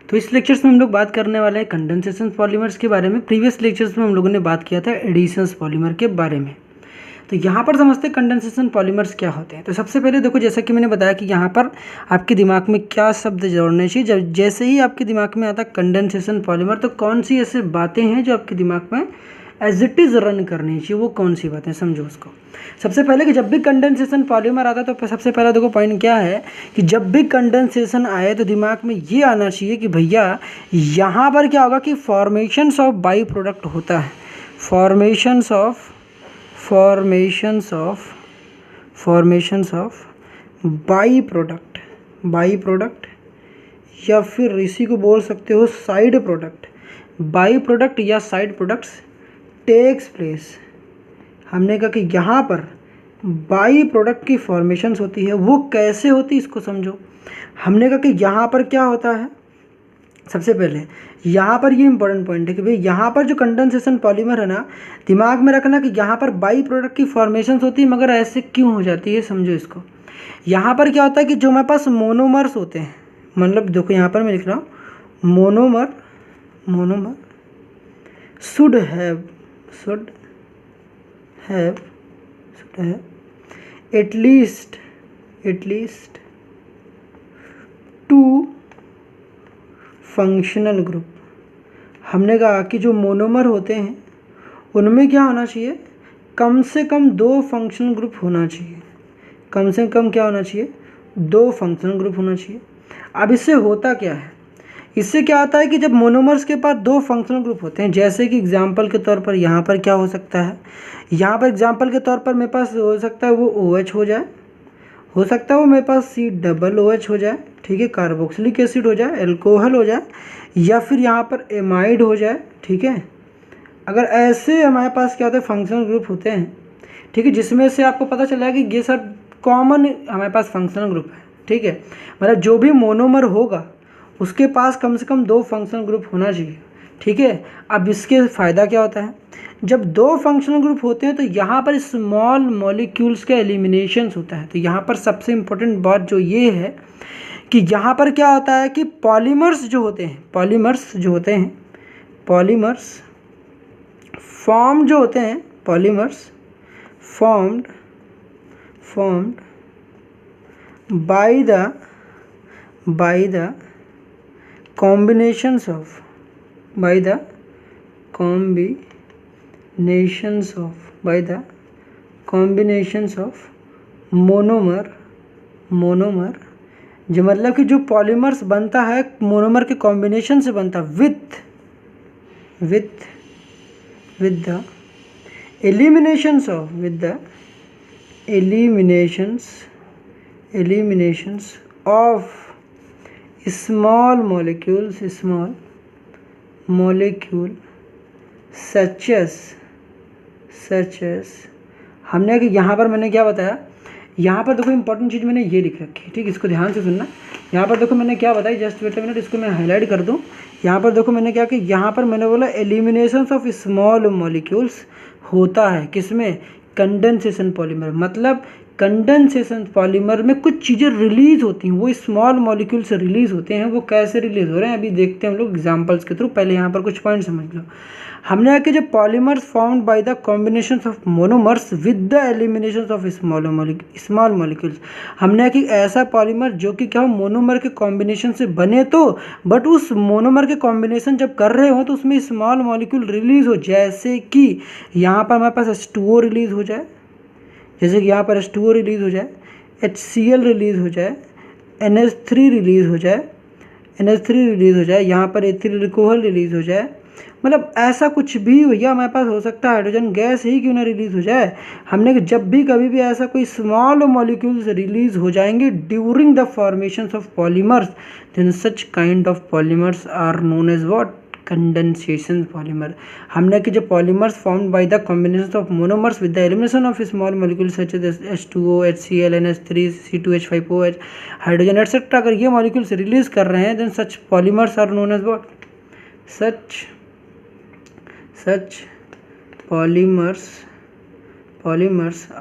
तो इस लेक्चर्स में हम लोग बात करने वाले हैं कंडेंसेशन पॉलीमर्स के बारे में। प्रीवियस लेक्चर्स में हम लोगों ने बात किया था एडिशंस पॉलीमर के बारे में। तो यहाँ पर समझते हैं कंडेंसेशन पॉलीमर्स क्या होते हैं। तो सबसे पहले देखो, जैसा कि मैंने बताया कि यहाँ पर आपके दिमाग में क्या शब्द जोड़ने चाहिए। जब जैसे ही आपके दिमाग में आता है कंडेंसेशन पॉलीमर, तो कौन सी ऐसी बातें हैं जो आपके दिमाग में एज इट इज़ रन करनी चाहिए, वो कौन सी बातें, समझो उसको। सबसे पहले कि जब भी कंडेंसेशन पॉलीमर आता है तो सबसे पहला देखो पॉइंट क्या है कि जब भी कंडेंसेशन आए तो दिमाग में ये आना चाहिए कि भैया यहाँ पर क्या होगा कि फॉर्मेशंस ऑफ बाई प्रोडक्ट होता है। फॉर्मेशंस ऑफ बाई प्रोडक्ट या फिर इसी को बोल सकते हो साइड प्रोडक्ट। बाई प्रोडक्ट या साइड प्रोडक्ट्स टेक्स प्लेस। हमने कहा कि यहाँ पर बाई प्रोडक्ट की फॉर्मेशंस होती है, वो कैसे होती है इसको समझो। हमने कहा कि यहाँ पर क्या होता है, सबसे पहले यहाँ पर ये इंपॉर्टेंट पॉइंट है कि भाई यहाँ पर जो कंडेंसेशन पॉलीमर है ना, दिमाग में रखना कि यहाँ पर बाई प्रोडक्ट की फॉर्मेशंस होती है, मगर ऐसे क्यों हो जाती है समझो इसको। यहाँ पर क्या होता है कि जो हमारे पास मोनोमर्स होते हैं, मतलब देखो यहाँ पर मैं लिख रहा हूँ monomer should have at least 2 functional group. हमने कहा कि जो मोनोमर होते हैं उनमें क्या होना चाहिए, कम से कम 2 फंक्शनल ग्रुप होना चाहिए। कम से कम क्या होना चाहिए, 2 फंक्शनल ग्रुप होना चाहिए। अब इससे होता क्या है, इससे क्या होता है कि जब मोनोमर्स के पास 2 फंक्शनल ग्रुप होते हैं, जैसे कि एग्जांपल के तौर पर यहाँ पर क्या हो सकता है, यहाँ पर एग्जांपल के तौर पर मेरे पास हो सकता है वो OH हो जाए, हो सकता है वो मेरे पास COOH हो जाए, ठीक है, कार्बोक्सिलिक एसिड हो जाए, अल्कोहल हो जाए, या फिर यहाँ पर एमाइड हो जाए, ठीक है। अगर ऐसे हमारे पास क्या होता है फंक्शनल ग्रुप होते हैं, ठीक है, जिसमें से आपको पता चला कि ये सब कॉमन हमारे पास फंक्शनल ग्रुप है, ठीक है। मतलब जो भी मोनोमर होगा उसके पास कम से कम 2 फंक्शनल ग्रुप होना चाहिए, ठीक है। अब इसके फ़ायदा क्या होता है, जब 2 फंक्शनल ग्रुप होते हैं तो यहाँ पर स्मॉल मॉलिक्यूल्स का एलिमिनेशंस होता है। तो यहाँ पर सबसे इम्पोर्टेंट बात जो ये है कि यहाँ पर क्या होता है कि पॉलीमर्स जो होते हैं पॉलीमर्स फॉर्म जो होते हैं, polymers formed by the combinations of monomer जो मतलब कि जो पॉलीमर्स बनता है मोनोमर के कॉम्बिनेशन से बनता है with the eliminations of small molecule such as हमने कि यहाँ पर मैंने क्या बताया, यहाँ पर देखो इंपॉर्टेंट चीज़ मैंने ये लिख रखी है, ठीक, इसको ध्यान से सुनना। यहाँ पर देखो मैंने क्या बताया, जस्ट वेट अ मिनट, इसको मैं हाईलाइट कर दूँ। यहाँ पर देखो मैंने क्या कि यहाँ पर मैंने बोला एलिमिनेशंस ऑफ स्मॉल मॉलिक्यूल्स होता है किसमें, कंडेंसेशन पॉलीमर। मतलब कंडेंसेशन पॉलीमर में कुछ चीज़ें रिलीज़ होती हैं, वो स्मॉल मॉलिक्यूल से रिलीज़ होते हैं। वो कैसे रिलीज़ हो रहे हैं अभी देखते हैं हम लोग एग्जांपल्स के थ्रू। पहले यहाँ पर कुछ पॉइंट समझ लो। हमने कहा कि जो polymers found by the combination of monomers with the elimination of small molecules. हमने कहा कि ऐसा पॉलीमर जो कि क्या हो मोनोमर के कॉम्बिनेशन से बने, तो बट उस मोनोमर के कॉम्बिनेशन जब कर रहे हो तो उसमें स्मॉल मॉलिक्यूल रिलीज़ हो, जैसे कि यहाँ पर हमारे पास H2O रिलीज़ हो जाए, जैसे कि यहाँ पर H2O रिलीज़ हो जाए, HCl रिलीज़ हो जाए, NH3 रिलीज़ हो जाए, यहाँ पर एथिल अल्कोहल रिलीज़ हो जाए। मतलब ऐसा कुछ भी भैया हमारे पास हो सकता है, हाइड्रोजन गैस ही क्यों ना रिलीज़ हो जाए। हमने जब भी कभी भी ऐसा कोई स्मॉल मॉलिक्यूल्स रिलीज़ हो जाएंगे during the formation of polymers, then such kind of polymers are known as what, condensation polymer. हमने कि जो polymers formed by the combination of monomers with the elimination of small molecules such as H2O, HCl, NH3, C2H5OH, hydrogen et cetera, अगर ये molecules release कर रहे हैं then such polymers are known as what, such polymers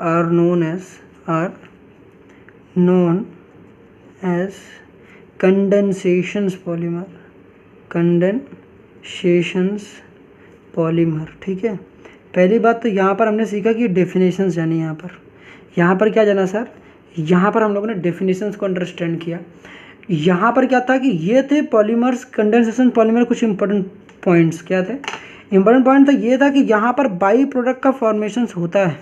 are known as condensations polymer। Condensations polymer. ठीक है, पहली बात तो यहाँ पर हमने सीखा कि डेफिनेशंस जानी। यहाँ पर क्या जाना सर, यहाँ पर हम लोगों ने डेफिनेशंस को अंडरस्टैंड किया। यहाँ पर क्या था कि ये थे पॉलीमर्स, कंडेंसेशन पॉलीमर। कुछ इंपॉर्टेंट पॉइंट्स क्या थे, इंपॉर्टेंट पॉइंट तो ये था कि यहाँ पर बाई प्रोडक्ट का फॉर्मेशंस होता है,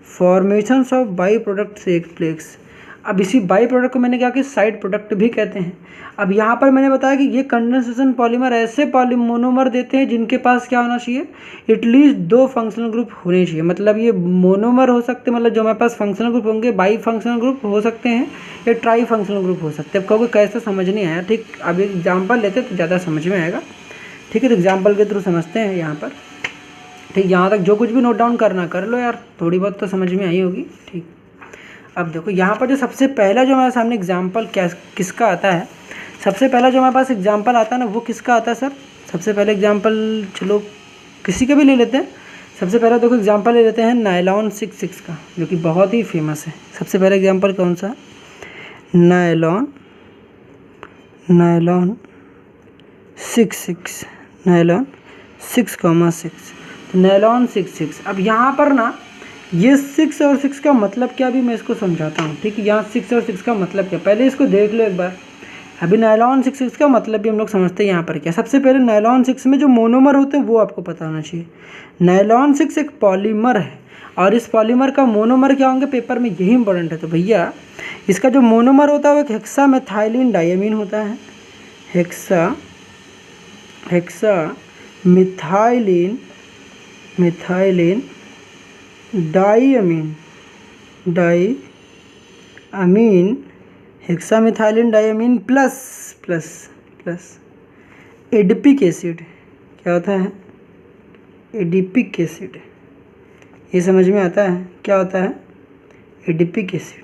फॉर्मेशंस ऑफ बाई प्रोडक्ट से एक प्लेक्स। अब इसी बाई प्रोडक्ट को मैंने क्या कि साइड प्रोडक्ट भी कहते हैं। अब यहाँ पर मैंने बताया कि ये कंडेंसेशन पॉलीमर ऐसे मोनोमर देते हैं जिनके पास क्या होना चाहिए, एटलीस्ट 2 फंक्शनल ग्रुप होने चाहिए। मतलब ये मोनोमर हो सकते हैं, मतलब जो हमारे पास फंक्शनल ग्रुप होंगे बाई फंक्शनल ग्रुप हो सकते हैं या ट्राई फंक्शनल ग्रुप हो सकते हैं। अब कहोगे कैसे, समझ नहीं आया। ठीक, अब एग्जाम्पल लेते तो ज़्यादा समझ में आएगा। ठीक है, तो एग्जाम्पल के थ्रू समझते हैं यहाँ पर। ठीक, यहाँ तक जो कुछ भी नोट डाउन करना कर लो यार, थोड़ी बहुत तो समझ में आई होगी। ठीक, अब देखो यहाँ पर जो सबसे पहला जो हमारे सामने एग्जाम्पल किसका आता है, सबसे पहला जो हमारे पास एग्जाम्पल आता है ना, वो किसका आता है सर। सबसे पहले एग्जाम्पल चलो किसी का भी ले लेते हैं। सबसे पहला देखो एग्जाम्पल ले लेते हैं नायलॉन 66 का, जो कि बहुत ही फेमस है। सबसे पहला एग्जाम्पल कौन सा, नायलॉन 66, नायलॉन 6,6, नायलॉन 66। अब यहाँ पर ना ये 6 और 6 का मतलब क्या, भी मैं इसको समझाता हूँ। ठीक है, यहाँ 6 और 6 का मतलब क्या, पहले इसको देख लो एक बार। अभी नायलॉन 66 का मतलब भी हम लोग समझते हैं यहाँ पर क्या। सबसे पहले नायलॉन 6 में जो मोनोमर होते हैं वो आपको पता होना चाहिए। नायलॉन 6 एक पॉलीमर है और इस पॉलीमर का मोनोमर क्या होंगे, पेपर में यही इंपॉर्टेंट है। तो भैया इसका जो मोनोमर होता है वो एक हेक्सा मिथाइलिन डायमीन होता है। Hexa methylene diamine hexamethylene diamine plus adipic acid. क्या होता है, एडिपिक एसिड। ये समझ में आता है क्या होता है, एडिपिक एसिड।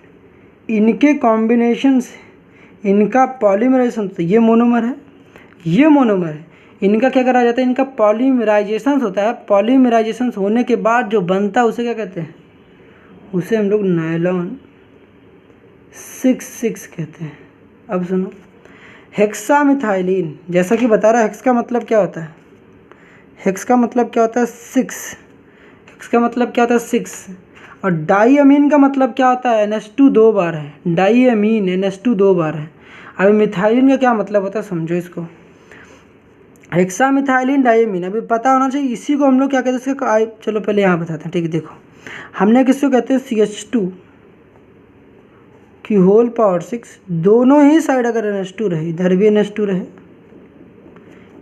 इनके कॉम्बिनेशन से इनका पॉलीमराइजेशन, तो ये मोनोमर है, ये मोनोमर है, इनका क्या करा जाता है, इनका पॉलीमराइजेशन होता है। पॉलीमराइजेशन होने के बाद जो बनता है उसे क्या कहते हैं, उसे हम लोग नायलॉन 66 कहते हैं। अब सुनो, हेक्सामिथाइलिन, जैसा कि बता रहा है, हेक्स का मतलब क्या होता है, हेक्स का मतलब क्या होता है 6, हेक्स का मतलब क्या होता है 6। और डाईअमीन का मतलब क्या होता है, NH2 2 बार है, डाईअमीन NH2 2 बार है। अब मिथाइलिन का क्या मतलब होता है, समझो इसको, हेक्सामिथाइलिन डायमीन। अभी पता होना चाहिए, इसी को हम लोग क्या कहते हैं, इसका चलो पहले यहाँ बताते हैं। ठीक है, देखो हमने किसको कहते हैं, CH2 की होल पावर 6। दोनों ही साइड अगर NH2 रहे, इधर भी NH2 रहे,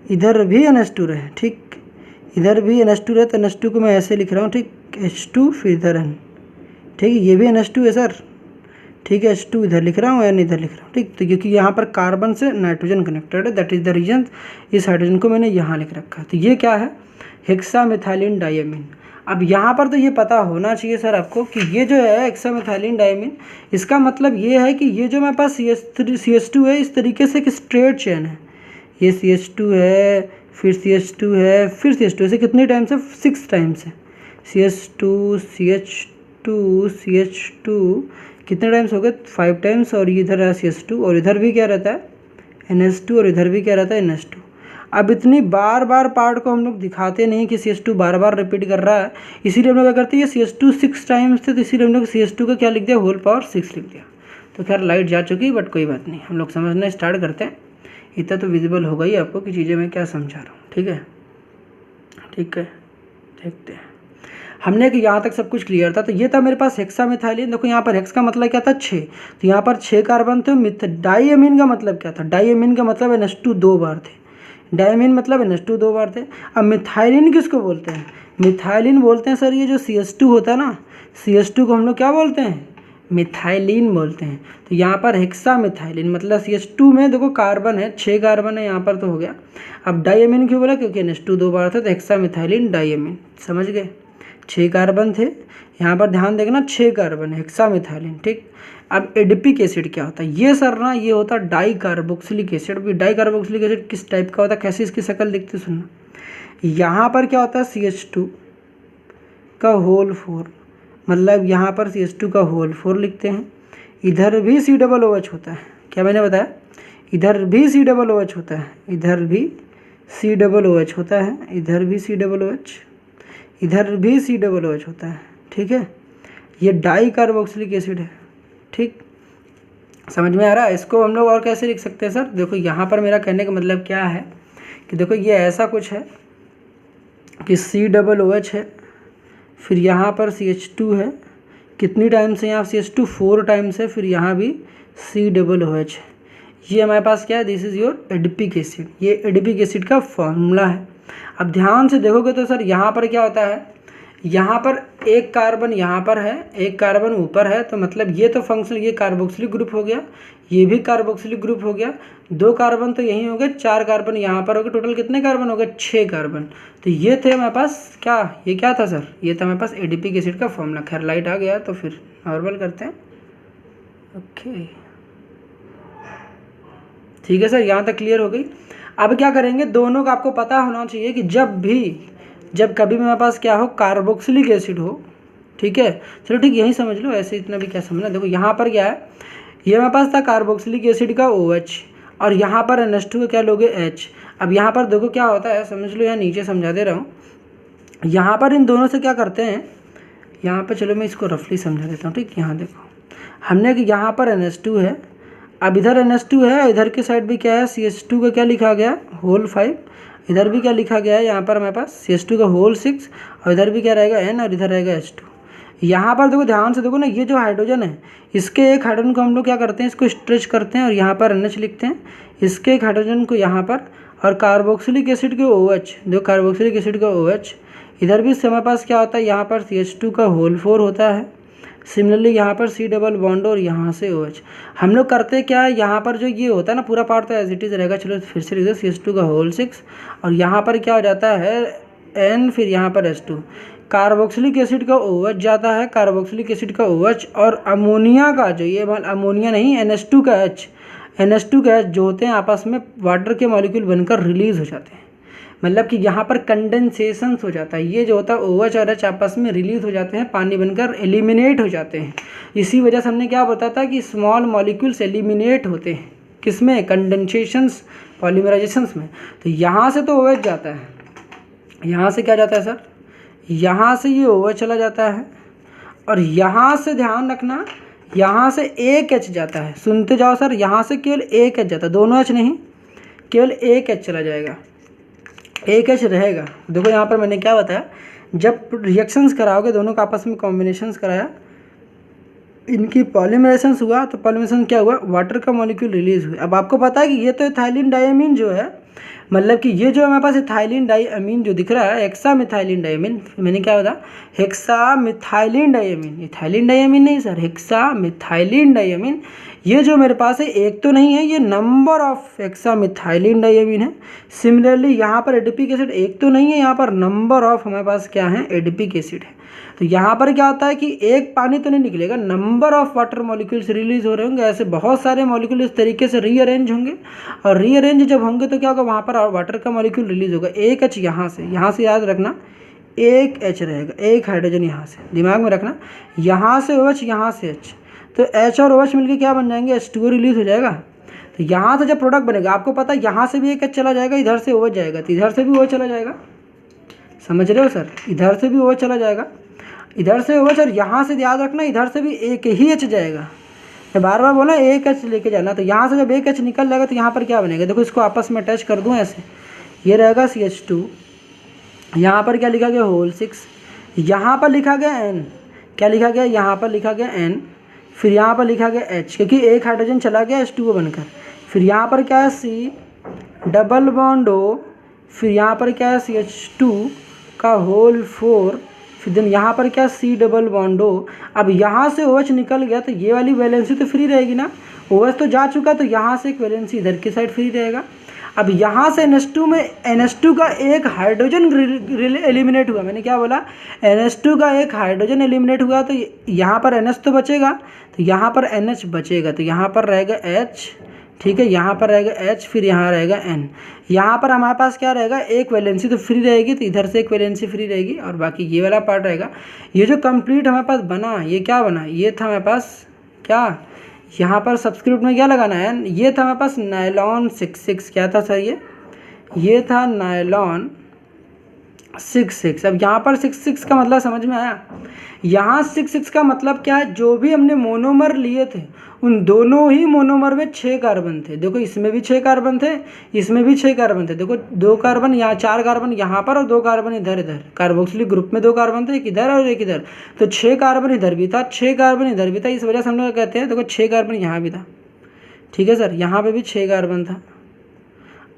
इधर भी NH2 रहे, ठीक, इधर भी NH2 रहे, तो NH2 को मैं ऐसे लिख रहा हूँ, ठीक, H2 फिर इधर N, ठीक है, ये भी NH2 है सर, ठीक है, H2 इधर लिख रहा हूँ, N इधर लिख रहा हूँ, ठीक। तो क्योंकि यहाँ पर कार्बन से नाइट्रोजन कनेक्टेड है, दैट इज द रीजन इस हाइड्रोजन को मैंने यहाँ लिख रखा है। तो ये क्या है, हेक्सामिथाइलिन डायमीन। अब यहाँ पर तो ये पता होना चाहिए सर आपको कि ये जो है हेक्सामिथाइलिन डायमीन, इसका मतलब ये है कि ये जो मेरे पास CH2 है, इस तरीके से एक स्ट्रेट चेन है। ये CH2 है, फिर CH2 है, फिर CH2, ऐसे कितने टाइम्स है, 6 टाइम्स है। CH2 कितने टाइम्स हो गए, 5 टाइम्स। और इधर है CH2, और इधर भी क्या रहता है NH2, और इधर भी क्या रहता है NH2। अब इतनी बार बार पार्ट को हम लोग दिखाते नहीं कि CH2 बार बार रिपीट कर रहा है, इसीलिए हम लोग क्या करते हैं, ये CH2 6 टाइम्स थे, तो इसीलिए हम लोग CH2 का क्या लिख दिया, होल पावर 6 लिख दिया। तो खैर लाइट जा चुकी, बट कोई बात नहीं, हम लोग समझना स्टार्ट करते हैं। इतना तो विजिबल होगा ही आपको कि चीज़ें मैं क्या समझा रहा हूँ। ठीक है, ठीक है, देखते हैं। हमने कि यहाँ तक सब कुछ क्लियर था। तो ये था मेरे पास हेक्सामिथाइलिन। देखो यहाँ पर हेक्स का मतलब क्या था, 6, तो यहाँ पर 6 कार्बन थे। डाईअमीन का मतलब क्या था, डाईअमीन का मतलब NH2 2 बार थे, डाईअमीन मतलब NH2 2 बार थे। अब मिथाइलिन किसको बोलते हैं, मिथाइलिन बोलते हैं सर ये जो CH2 होता है ना, CH2 को हम लोग क्या बोलते हैं, मिथाइलिन बोलते हैं। तो यहाँ पर हेक्सामिथाइलिन मतलब CH2 में देखो कार्बन है, 6 कार्बन है यहाँ पर, तो हो गया। अब डाईअमीन क्यों बोला, क्योंकि NH2 2 बार था, तो हेक्सामिथाइलिन डाईअमीन, समझ गए। 6 कार्बन थे, यहाँ पर ध्यान देखना 6 कार्बन है, हेक्सामिथाइलिन, ठीक। अब एडिपिक एसिड क्या होता है, ये सर ना ये होता है डाई कार्बोक्सिलिक एसिड। भी डाई कार्बोक्सिलिक एसिड किस टाइप का होता है, कैसे इसकी शक्ल दिखती है, सुनना। यहाँ पर क्या होता है, CH2 का होल 4, मतलब यहाँ पर CH2 का होल 4 लिखते हैं। इधर भी COOH होता है, क्या मैंने बताया, इधर भी COOH होता है, इधर भी COOH होता है, इधर भी COOH, इधर भी COOH होता है, ठीक है। ये डाई कार्बोक्सिलिक एसिड है, ठीक, समझ में आ रहा है। इसको हम लोग और कैसे लिख सकते हैं सर, देखो यहाँ पर मेरा कहने का मतलब क्या है कि देखो ये ऐसा कुछ है कि COOH है, फिर यहाँ पर CH2 है, कितनी टाइम्स है यहाँ CH2, 4 टाइम्स है, फिर यहाँ भी COOH है। ये हमारे पास क्या है, this is your adipic acid, ये एडिपिक एसिड का फॉर्मूला है। अब ध्यान से देखोगे तो सर यहाँ पर क्या होता है, यहाँ पर एक कार्बन यहाँ पर है, एक कार्बन ऊपर है, तो मतलब ये तो फंक्शन, ये कार्बोक्सिलिक ग्रुप हो गया, ये भी कार्बोक्सिलिक ग्रुप हो गया, 2 कार्बन तो यहीं हो गए, 4 कार्बन यहाँ पर हो गए, टोटल कितने कार्बन हो गए, 6 कार्बन। तो ये थे हमारे पास क्या, ये क्या था सर, ये था हमारे पास एडिपिक एसिड का फॉर्मूला। खैर लाइट आ गया तो फिर नॉर्मल करते हैं, ओके ठीक है सर, यहाँ तक क्लियर हो गई। अब क्या करेंगे, दोनों का आपको पता होना चाहिए कि जब कभी मेरे पास क्या हो, कार्बोक्सिलिक एसिड हो, ठीक है, चलो ठीक यही समझ लो, ऐसे इतना भी क्या समझना। देखो यहाँ पर क्या है, ये मेरे पास था कार्बोक्सिलिक एसिड का OH, और यहाँ पर NH2 का क्या लोगे H। अब यहाँ पर देखो क्या होता है, समझ लो, यहाँ नीचे समझा दे रहा हूँ। यहाँ पर इन दोनों से क्या करते हैं, यहाँ पर चलो मैं इसको रफली समझा देता हूँ, ठीक। यहाँ देखो हमने कि यहाँ पर NH2 है, अब इधर NH2 है, इधर के साइड भी क्या है, CH2 का क्या लिखा गया, होल 5, इधर भी क्या लिखा गया है, यहाँ पर हमारे पास CH2 का होल 6, और इधर भी क्या रहेगा N, और इधर रहेगा H2। यहाँ पर देखो ध्यान से देखो ना, ये जो हाइड्रोजन है, इसके एक हाइड्रोजन को हम लोग क्या करते हैं, इसको स्ट्रेच करते हैं और यहाँ पर NH लिखते हैं, इसके एक हाइड्रोजन को यहाँ पर, और कार्बोक्सिलिक एसिड के OH, जो कार्बोक्सिलिक एसिड का OH, इधर भी हमारे पास क्या होता है, यहाँ पर CH2 का होल 4 होता है, सिमिलरली यहाँ पर C डबल बॉन्ड और यहाँ से OH। हम लोग करते क्या है, यहाँ पर जो ये होता है ना पूरा पार्ट तो एज इट इज़ रहेगा, चलो फिर से लिख दो, CH2 का होल 6, और यहाँ पर क्या हो जाता है N, फिर यहाँ पर H2, कार्बोक्सिलिक एसिड का OH जाता है, कार्बोक्सिलिक एसिड का OH, और अमोनिया का जो ये अमोनिया नहीं, NH2 का H जो होते हैं आपस में वाटर के मॉलिक्यूल बनकर रिलीज हो जाते हैं, मतलब कि यहाँ पर कंडेंसेशंस हो जाता है, ये जो होता है OH और H आपस में रिलीज हो जाते हैं, पानी बनकर एलिमिनेट हो जाते हैं। इसी वजह से हमने क्या बताया था कि स्मॉल मॉलिक्यूल्स एलिमिनेट होते हैं, किसमें, कंडेंसेशंस, पॉलीमराइजेशंस में। तो यहाँ से तो OH जाता है, यहाँ से क्या जाता है सर, यहाँ से ये OH चला जाता है, और यहाँ से ध्यान रखना, यहाँ से एक H जाता है, सुनते जाओ सर, यहाँ से केवल एक H जाता है, दोनों H नहीं, केवल एक H चला जाएगा, एक H रहेगा। देखो यहाँ पर मैंने क्या बताया, जब रिएक्शंस कराओगे, दोनों का आपस में कॉम्बिनेशंस कराया, इनकी पॉलीमराइजेशन हुआ, तो पॉलीमराइजेशन क्या हुआ, वाटर का मॉलिक्यूल रिलीज हुआ। अब आपको पता है कि ये तो इथाइलिन डायमीन जो है, मतलब कि ये जो हमारे पास इथाइलिन डायमीन जो दिख रहा है, हेक्सा मिथाइलिन डायमीन, मैंने क्या बताया, hexa methylene diamine, ethylene diamine नहीं सर, हेक्सा मिथाइलिन डायमीन, ये जो मेरे पास है एक तो नहीं है, ये number of hexa methylene diamine है। सिमिलरली यहाँ पर एडिपिक एसिड एक तो नहीं है, यहाँ पर नंबर ऑफ हमारे पास क्या है, एडिपिक एसिड है। तो यहाँ पर क्या होता है कि एक पानी तो नहीं निकलेगा, number of water molecules release हो रहे होंगे, ऐसे बहुत सारे मॉलिक्यूल इस तरीके से रीअरेंज होंगे, और रीअरेंज जब होंगे तो क्या होगा, वहाँ पर वाटर का मॉलिक्यूल रिलीज होगा, एक H यहाँ से याद रखना, एक H रहेगा, एक हाइड्रोजन यहाँ से दिमाग में रखना, यहाँ से OH, यहाँ से H, तो H और OH मिलकर क्या बन जाएंगे, H2O रिलीज हो जाएगा। तो यहाँ से जब प्रोडक्ट बनेगा, आपको पता है यहाँ से भी एक H चला जाएगा, इधर से OH जाएगा, तो इधर से भी OH चला जाएगा, समझ रहे हो सर, इधर से भी OH चला जाएगा, इधर से OH, और यहाँ से याद रखना इधर से भी एक ही H जाएगा। मैं बार बार बोला एक H लेके जाना, तो यहाँ से जब एक H निकल जाएगा तो यहाँ पर क्या बनेगा, देखो इसको आपस में अटैच कर दूँ ऐसे, ये रहेगा CH2, यहाँ पर क्या लिखा गया, होल 6, यहाँ पर लिखा गया N, क्या लिखा गया, यहाँ पर लिखा गया N, फिर यहाँ पर लिखा गया H, क्योंकि एक हाइड्रोजन चला गया H2O बनकर, फिर यहाँ पर क्या है C डबल बॉन्ड O, फिर यहाँ पर क्या है CH2 का होल 4, फिर देन यहाँ पर क्या C डबल बॉन्ड O। अब यहाँ से OH निकल गया तो ये वाली वैलेंसी तो फ्री रहेगी ना, OH तो जा चुका, तो यहाँ से एक वैलेंसी इधर की साइड फ्री रहेगा। अब यहाँ से NH2 में NH2 का एक हाइड्रोजन एलिमिनेट हुआ, मैंने क्या बोला, NH2 का एक हाइड्रोजन एलिमिनेट हुआ, तो यहाँ पर NH तो बचेगा, तो यहाँ पर NH बचेगा, तो यहाँ पर रहेगा H, ठीक है, यहाँ पर रहेगा H, फिर यहाँ रहेगा N, यहाँ पर हमारे पास क्या रहेगा, एक वैलेंसी तो फ्री रहेगी, तो इधर से एक वैलेंसी फ्री रहेगी, और बाकी ये वाला पार्ट रहेगा। ये जो कंप्लीट हमारे पास बना, ये क्या बना, ये था हमारे पास क्या, यहाँ पर सब्सक्रिप्ट में क्या लगाना है, ये था हमारे पास नायलॉन 66, क्या था सर, ये था नायलॉन 6,6। अब यहाँ पर 6,6 का मतलब समझ में आया। यहाँ 6,6 का मतलब क्या है, जो भी हमने मोनोमर लिए थे उन दोनों ही मोनोमर में 6 कार्बन थे। देखो इसमें भी 6 कार्बन थे, इसमें भी 6 कार्बन थे। देखो 2 कार्बन यहाँ, 4 कार्बन यहाँ पर और 2 कार्बन इधर। इधर कार्बोक्सिलिक ग्रुप में 2 कार्बन थे, एक इधर और एक इधर, तो 6 कार्बन इधर भी था, 6 कार्बन इधर भी था। इस वजह से हम लोग कहते हैं देखो 6 कार्बन यहाँ भी था। ठीक है सर, यहाँ पे भी 6 कार्बन था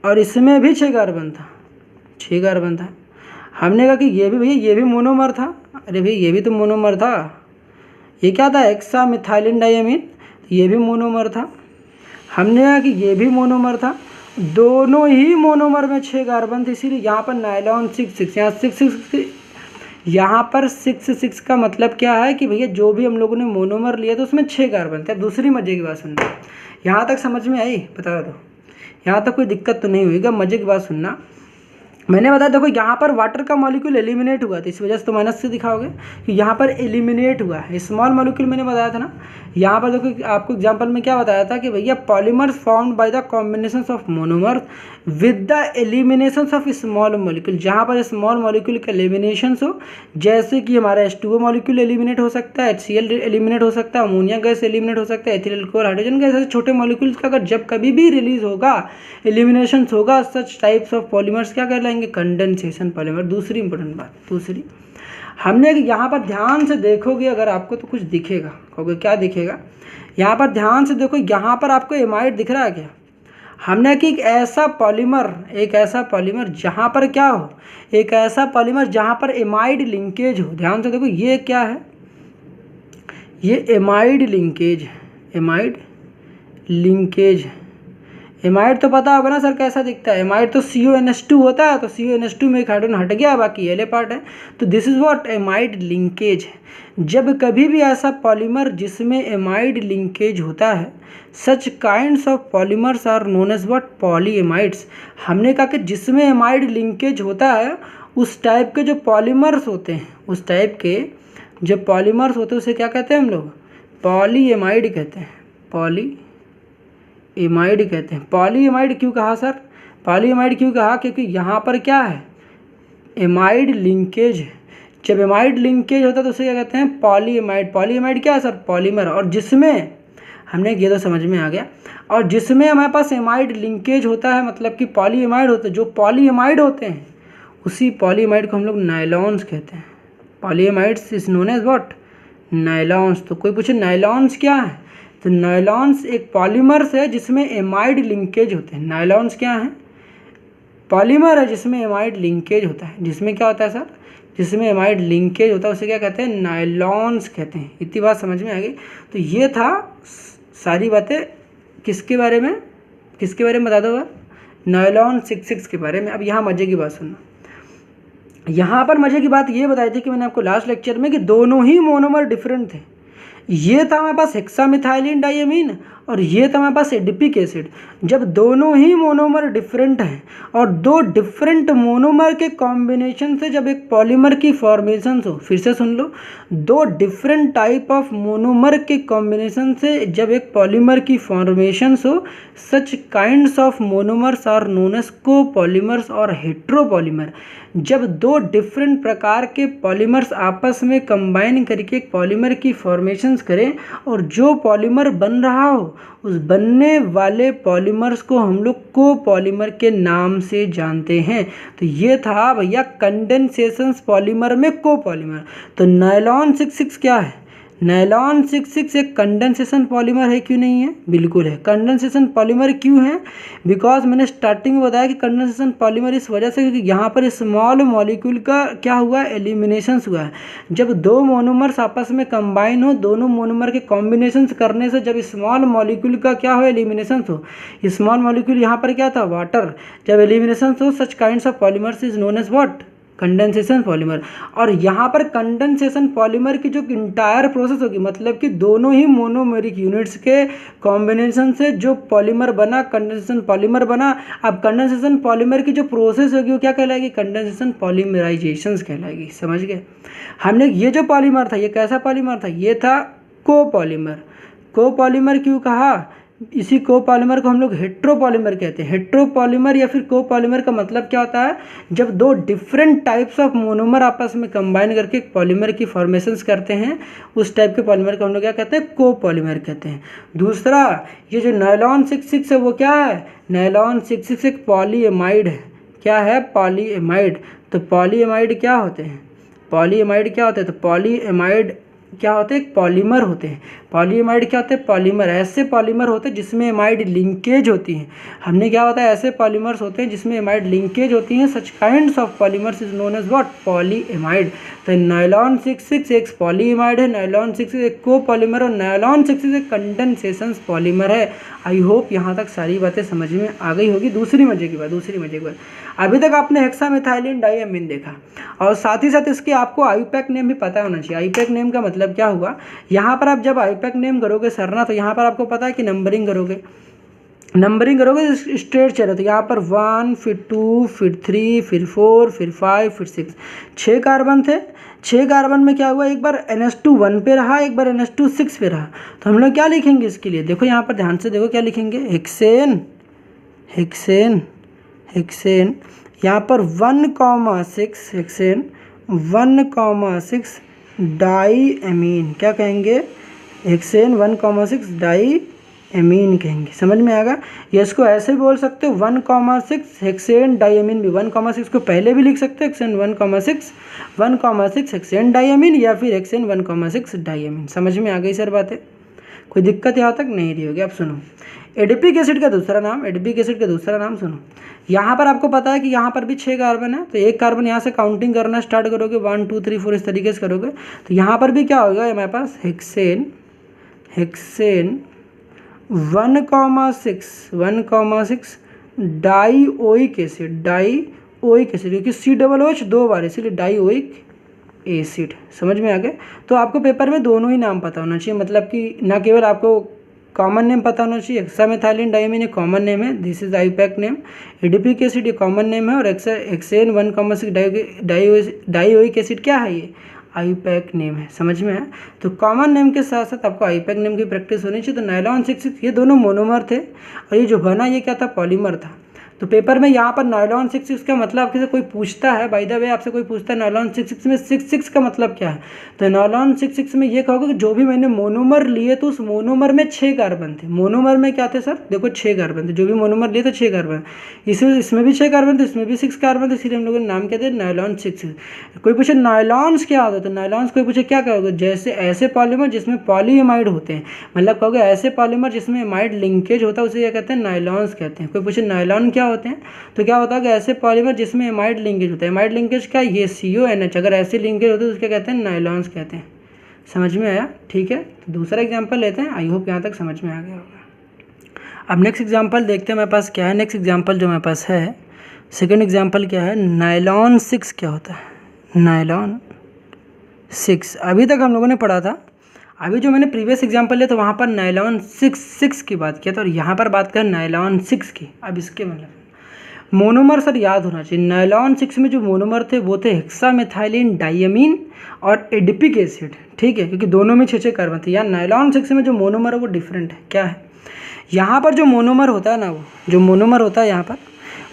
और इसमें भी 6 कार्बन था, 6 कार्बन था। हमने कहा कि ये भी भैया ये भी मोनोमर था। अरे भैया ये भी तो मोनोमर था। ये क्या था, हेक्सा मिथाइलिन डाइअमीन, ये भी मोनोमर था। हमने कहा कि ये भी मोनोमर था। दोनों ही मोनोमर में 6 कार्बन थे, इसीलिए यहाँ पर नायलॉन 6,6। यहाँ 6,6 यहाँ पर 6,6 का मतलब क्या है कि भैया जो भी हम लोगों ने मोनोमर लिया था उसमें 6 कार्बन थे। अब दूसरी मजे की बात सुनना, यहाँ तक समझ में आई, बता दो यहाँ तक कोई दिक्कत तो नहीं हुई। मजे की बात सुनना, मैंने बताया देखो यहाँ पर वाटर का मॉलिक्यूल एलिमिनेट हुआ था, इस वजह से तो माइनस से दिखाओगे कि यहाँ पर एलिमिनेट हुआ है स्मॉल मॉलिक्यूल। मैंने बताया था ना, यहाँ पर देखो आपको एग्जांपल में क्या बताया था कि भैया polymers formed by the combination of monomers with the elimination of small molecule. जहाँ पर स्मॉल मॉलिक्यूल के एलिमिनेशन हो, जैसे कि हमारा H2O मॉलिक्यूल एलिमिनेट हो सकता है, HCl एलिमिनेट हो सकता है, अमोनिया गैस एलिमिनेट हो सकता है, एथिल अल्कोहल, हाइड्रोजन गैस, ऐसे छोटे मॉलिक्यूल्स का अगर जब कभी भी रिलीज होगा, एलिमिनेशन होगा, सच टाइप्स ऑफ पॉलीमर्स क्या कहलाएंगे, कंडेंसेशन पॉलीमर। दूसरी इंपॉर्टेंट बात, दूसरी हमने कि यहाँ पर ध्यान से देखोगे अगर आपको तो कुछ दिखेगा, कहोगे क्या दिखेगा, यहाँ पर ध्यान से देखो, यहाँ पर आपको एमाइड दिख रहा है क्या। हमने कि एक ऐसा पॉलीमर जहाँ पर क्या हो, एक ऐसा पॉलीमर जहाँ पर एमाइड लिंकेज हो। ध्यान से देखो ये क्या है, ये एमाइड लिंकेज है, एमाइड लिंकेज है। एमाइड तो पता होगा ना सर कैसा दिखता है, एमाइड तो CONH2 होता है, तो CONH2 में एक हाइड्रोजन हट गया, बाकी येले पार्ट है, तो this is what amide linkage है। जब कभी भी ऐसा पॉलीमर जिसमें एमाइड लिंकेज होता है, such kinds of polymers are known as what polyamides. हमने कहा कि जिसमें एमाइड लिंकेज होता है उस टाइप के जो पॉलीमर्स होते हैं, उस टाइप के जो पॉलीमर्स होते हैं उसे क्या कहते हैं हम लोग, पॉलीएमाइड कहते हैं, पॉलीएमाइड कहते हैं। पॉलीएमाइड क्यों कहा सर, पॉलीएमाइड क्यों कहा, क्योंकि यहाँ पर क्या है, एमाइड लिंकेज है। जब एमाइड लिंकेज होता है तो उसे क्या कहते हैं, पॉलीएमाइड। पॉलीएमाइड क्या है सर, पॉलीमर, और जिसमें हमने ये तो समझ में आ गया, और जिसमें हमारे पास एमाइड लिंकेज होता है मतलब कि पॉलीएमाइड होते हैं, जो पॉलीएमाइड होते हैं उसी पॉलीएमाइड को हम लोग नायलॉन्स कहते हैं। पॉलीएमाइड्स इज नोन एज व्हाट, नायलॉन्स। तो कोई पूछे नायलॉन्स क्या है, तो नायलॉन्स एक पॉलीमर्स है जिसमें एमाइड लिंकेज होते हैं। नायलॉन्स क्या है, पॉलीमर है जिसमें एमाइड लिंकेज होता है। जिसमें क्या होता है सर, जिसमें एमाइड लिंकेज होता है उसे क्या कहते हैं, नायलॉन्स कहते हैं। इतनी बात समझ में आ गई। तो ये था सारी बातें किसके बारे में, किसके बारे में बता दो, नायलॉन 6,6 के बारे में। अब यहाँ मजे की बात सुनना, यहाँ पर मजे की बात ये बताई थी कि मैंने आपको लास्ट लेक्चर में कि दोनों ही मोनोमर डिफरेंट थे। ये था हमारे पास हेक्सामिथाइलिन डाइअमीन और ये था हमारे पास एडिपिक एसिड। जब दोनों ही मोनोमर डिफरेंट हैं और दो डिफरेंट मोनोमर के कॉम्बिनेशन से जब एक पॉलीमर की फॉर्मेशन हो, फिर से सुन लो, दो डिफरेंट टाइप ऑफ मोनोमर के कॉम्बिनेशन से जब एक पॉलीमर की फॉर्मेशन हो, such kinds of monomers are known as copolymers और हेट्रोपॉलीमर। जब दो डिफरेंट प्रकार के पॉलीमर्स आपस में कंबाइन करके एक पॉलीमर की फॉर्मेशंस करें और जो पॉलीमर बन रहा हो उस बनने वाले पॉलीमर्स को हम लोग कोपॉलीमर के नाम से जानते हैं। तो ये था भैया कंडेंसेशंस पॉलीमर में कोपॉलीमर। तो नायलॉन 6,6 क्या है, नायलॉन 6,6 एक कंडेंसेशन पॉलीमर है, क्यों नहीं है, बिल्कुल है। कंडेंसेशन पॉलीमर क्यों है, बिकॉज मैंने स्टार्टिंग में बताया कि कंडेंसेशन पॉलीमर इस वजह से क्योंकि यहाँ पर स्मॉल मॉलिक्यूल का क्या हुआ, एलिमिनेशन हुआ है। जब दो मोनोमर्स आपस में कंबाइन हो, दोनों मोनोमर के कॉम्बिनेशन करने से जब स्मॉल मॉलिक्यूल का क्या हो, एलिमिनेशन हो, स्मॉल मॉलिक्यूल यहाँ पर क्या था, वाटर, जब एलिमिनेशन हो such kinds of polymers is known as what, condensation polymer. और यहाँ पर कंडेंसेशन पॉलीमर की जो इंटायर प्रोसेस होगी, मतलब कि दोनों ही मोनोमेरिक यूनिट्स के कॉम्बिनेशन से जो पॉलीमर बना, कंडेंसेशन पॉलीमर बना। अब कंडेंसेशन पॉलीमर की जो प्रोसेस होगी वो क्या कहलाएगी, कंडेंसेशन पॉलीमराइजेशन कहलाएगी। समझ गए। हमने ये जो पॉलीमर था ये कैसा पॉलीमर था, ये था कोपॉलीमर। कोपॉलीमर क्यों कहा, इसी कोपॉलीमर को हम लोग हेट्रोपॉलीमर कहते हैं। हेट्रोपॉलीमर या फिर कोपॉलीमर का मतलब क्या होता है, जब दो डिफरेंट टाइप्स ऑफ मोनोमर आपस में कंबाइन करके एक पॉलीमर की फॉर्मेशंस करते हैं, उस टाइप के पॉलीमर को हम लोग क्या कहते हैं, कोपॉलीमर कहते हैं। दूसरा, ये जो नायलॉन 66 है वो क्या है, नायलॉन 66 एक पॉलीएमाइड है। क्या है, पॉलीएमाइड। तो पॉलीएमाइड क्या होते हैं, पॉलीएमाइड क्या होते हैं, तो पॉलीएमाइड क्या होते हैं, पॉलीमर होते हैं। पॉलीएमाइड क्या होते हैं, पॉलीमर। ऐसे पॉलीमर होते हैं जिसमें एमाइड लिंकेज होती हैं। हमने क्या होता है, ऐसे पॉलीमर्स होते हैं जिसमें एमाइड लिंकेज होती हैं। Such kinds of polymers is known as what, polyamide. तो नायलॉन 66 एक पॉलीएमाइड है, नायलॉन 66 एक कोपॉलीमर और नायलॉन 66 एक कंडेंसेशन पॉलीमर है। आई होप यहाँ तक सारी बातें समझ में आ गई होगी। दूसरी मजे की बात, अभी तक आपने हेक्सामेथाइलिन डाइअमीन देखा और साथ ही साथ इसके आपको आईयूपैक नेम भी पता होना चाहिए। आईयूपैक नेम का मतलब क्या हुआ, यहाँ पर आप जब आईयूपैक नेम करोगे सरना, तो यहाँ पर आपको पता है कि नंबरिंग करोगे स्ट्रेट चले, तो यहाँ पर 1 फिर 2 फिर 3 फिर 4 फिर 5 फिर 6, 6 कार्बन थे। 6 कार्बन में क्या हुआ, एक बार NH2 1 पे रहा, एक बार NH2 6 पे रहा। तो हम लोग क्या लिखेंगे इसके लिए, देखो यहाँ पर ध्यान से देखो क्या लिखेंगे, हेक्सेन यहाँ पर 1,6 हेक्सेन 1,6 डाइएमीन, क्या कहेंगे, हेक्सेन 1,6 डाइएमीन कहेंगे। समझ में आएगा। ये इसको ऐसे भी बोल सकते हो 1,6 हेक्सेन डाइएमीन भी, 1,6 को पहले भी लिख सकते हो, हेक्सेन 1,6 हेक्सेन डाइएमीन या फिर हेक्सेन 1,6 डाइएमीन। समझ में आ गई सर बातें, कोई दिक्कत यहाँ तक नहीं रही होगी। अब सुनो, एडिपिक एसिड का दूसरा नाम सुनो। यहाँ पर आपको पता है कि यहाँ पर भी 6 कार्बन है, तो एक कार्बन यहाँ से काउंटिंग करना स्टार्ट करोगे, 1 2 3 4 इस तरीके से करोगे, तो यहाँ पर भी क्या होगा हमारे पास, हेक्सेन 1,6 डाइओइक एसिड, क्योंकि COOH 2 बार, इसीलिए डाइओइक एसिड। समझ में आ गए। तो आपको पेपर में दोनों ही नाम पता होना चाहिए, मतलब कि ना केवल आपको कॉमन नेम पता होना चाहिए। हेक्सामेथाइलिन डाइअमीन एक कॉमन नेम है, this is IUPAC name. Adipic acid ये कॉमन नेम है, और हेक्सेन 1,6 डाइओइक एसिड क्या है, ये आईयूपैक नेम है। समझ में है। तो कॉमन नेम के साथ साथ आपको आईयूपैक नेम की प्रैक्टिस होनी चाहिए। तो नायलॉन 66 ये दोनों मोनोमर थे, और ये जो बना ये क्या था, पॉलीमर था। तो पेपर में यहाँ पर नायलॉन 66 का मतलब आपसे कोई पूछता है, बाय द वे आपसे कोई पूछता है नायलॉन 66 में 66 का मतलब क्या है, तो नायलॉन 66 में ये कहोगे कि जो भी मैंने मोनोमर लिए तो उस मोनोमर में 6 कार्बन थे। मोनोमर में क्या थे सर, देखो 6 कार्बन थे, जो भी मोनोमर लिए थे 6 कार्बन, इसमें भी 6 कार्बन थे, इसमें भी 6 कार्बन थे, इसलिए हम लोगों ने नाम क्या दिया, नायलॉन 66। कोई पूछे नायलॉन्स क्या होता है, तो नायलॉन्स कोई पूछे क्या कहोगे, जैसे ऐसे पॉलीमर जिसमें पॉलीएमाइड होते हैं, मतलब कहोगे ऐसे पॉलीमर जिसमें एमाइड लिंकेज होता है उसे क्या कहते हैं, नायलॉन्स कहते हैं। कोई पूछे नायलॉन क्या होते हैं, तो क्या होता है कि ऐसे पॉलीमर जिसमें एमाइड लिंकेज होता है। एमाइड लिंकेज क्या, ये CONH, अगर ऐसे लिंकेज होते हैं तो उसके कहते हैं नायलॉन्स कहते हैं। समझ में आया, ठीक है। तो दूसरा एग्जांपल लेते हैं, आई होप यहाँ तक समझ में आ गया होगा। अब नेक्स्ट एग्जांपल देखते हैं मेरे पास क्या है। नेक्स्ट एग्जांपल जो मेरे पास है, सेकंड एग्जांपल क्या है, नायलॉन 6 क्या होता है, नायलॉन 6 अभी तक हम लोगों ने पढ़ा था। अभी जो मैंने प्रीवियस एग्जांपल लिया तो वहाँ पर नायलॉन 6 की बात किया था, और यहाँ पर बात करें नायलॉन 6 की। अब इसके मतलब मोनोमर सर याद होना चाहिए। नायलॉन 6 में जो मोनोमर थे वो थे हेक्सामेथाइलिन डाइअमीन और एडिपिक एसिड, ठीक है, क्योंकि दोनों में 6 कार्बन थे। या नायलॉन 6 में जो मोनोमर है वो डिफरेंट है। क्या है, यहाँ पर जो मोनोमर होता है ना, वो जो मोनोमर होता है यहाँ पर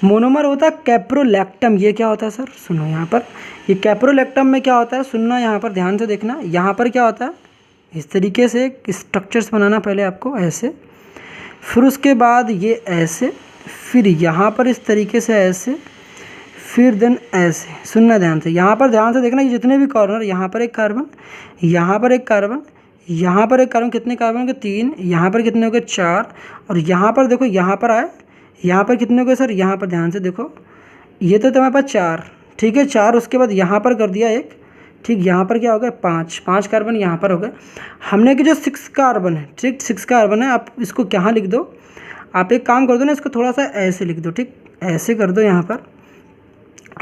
मोनोमर होता है कैप्रोलैक्टम। ये क्या होता है सर, सुनो यहाँ पर, ये कैप्रोलैक्टम में क्या होता है, सुनना यहाँ पर ध्यान से देखना। यहाँ पर क्या होता है, इस तरीके से स्ट्रक्चर्स बनाना पहले आपको ऐसे, फिर उसके बाद ये ऐसे, फिर यहाँ पर इस तरीके से ऐसे, फिर देन ऐसे। सुनना ध्यान से, यहाँ पर ध्यान से देखना, ये जितने भी कॉर्नर, यहाँ पर एक कार्बन, यहाँ पर एक कार्बन, यहाँ पर एक कार्बन, कितने कार्बन हो गए 3, यहाँ पर कितने हो गए 4, और यहाँ पर देखो, यहाँ पर आए, यहाँ पर कितने हो गए सर, यहाँ पर ध्यान से देखो, ये तो तुम्हारे पास 4, ठीक है 4, उसके बाद यहाँ पर कर दिया 1, ठीक, यहाँ पर क्या हो गया 5 कार्बन यहाँ पर हो गए। हमने कि जो 6 कार्बन है, ठीक 6 कार्बन है, आप इसको क्या लिख दो, आप एक काम कर दो ना, इसको थोड़ा सा ऐसे लिख दो, ठीक ऐसे कर दो यहाँ पर।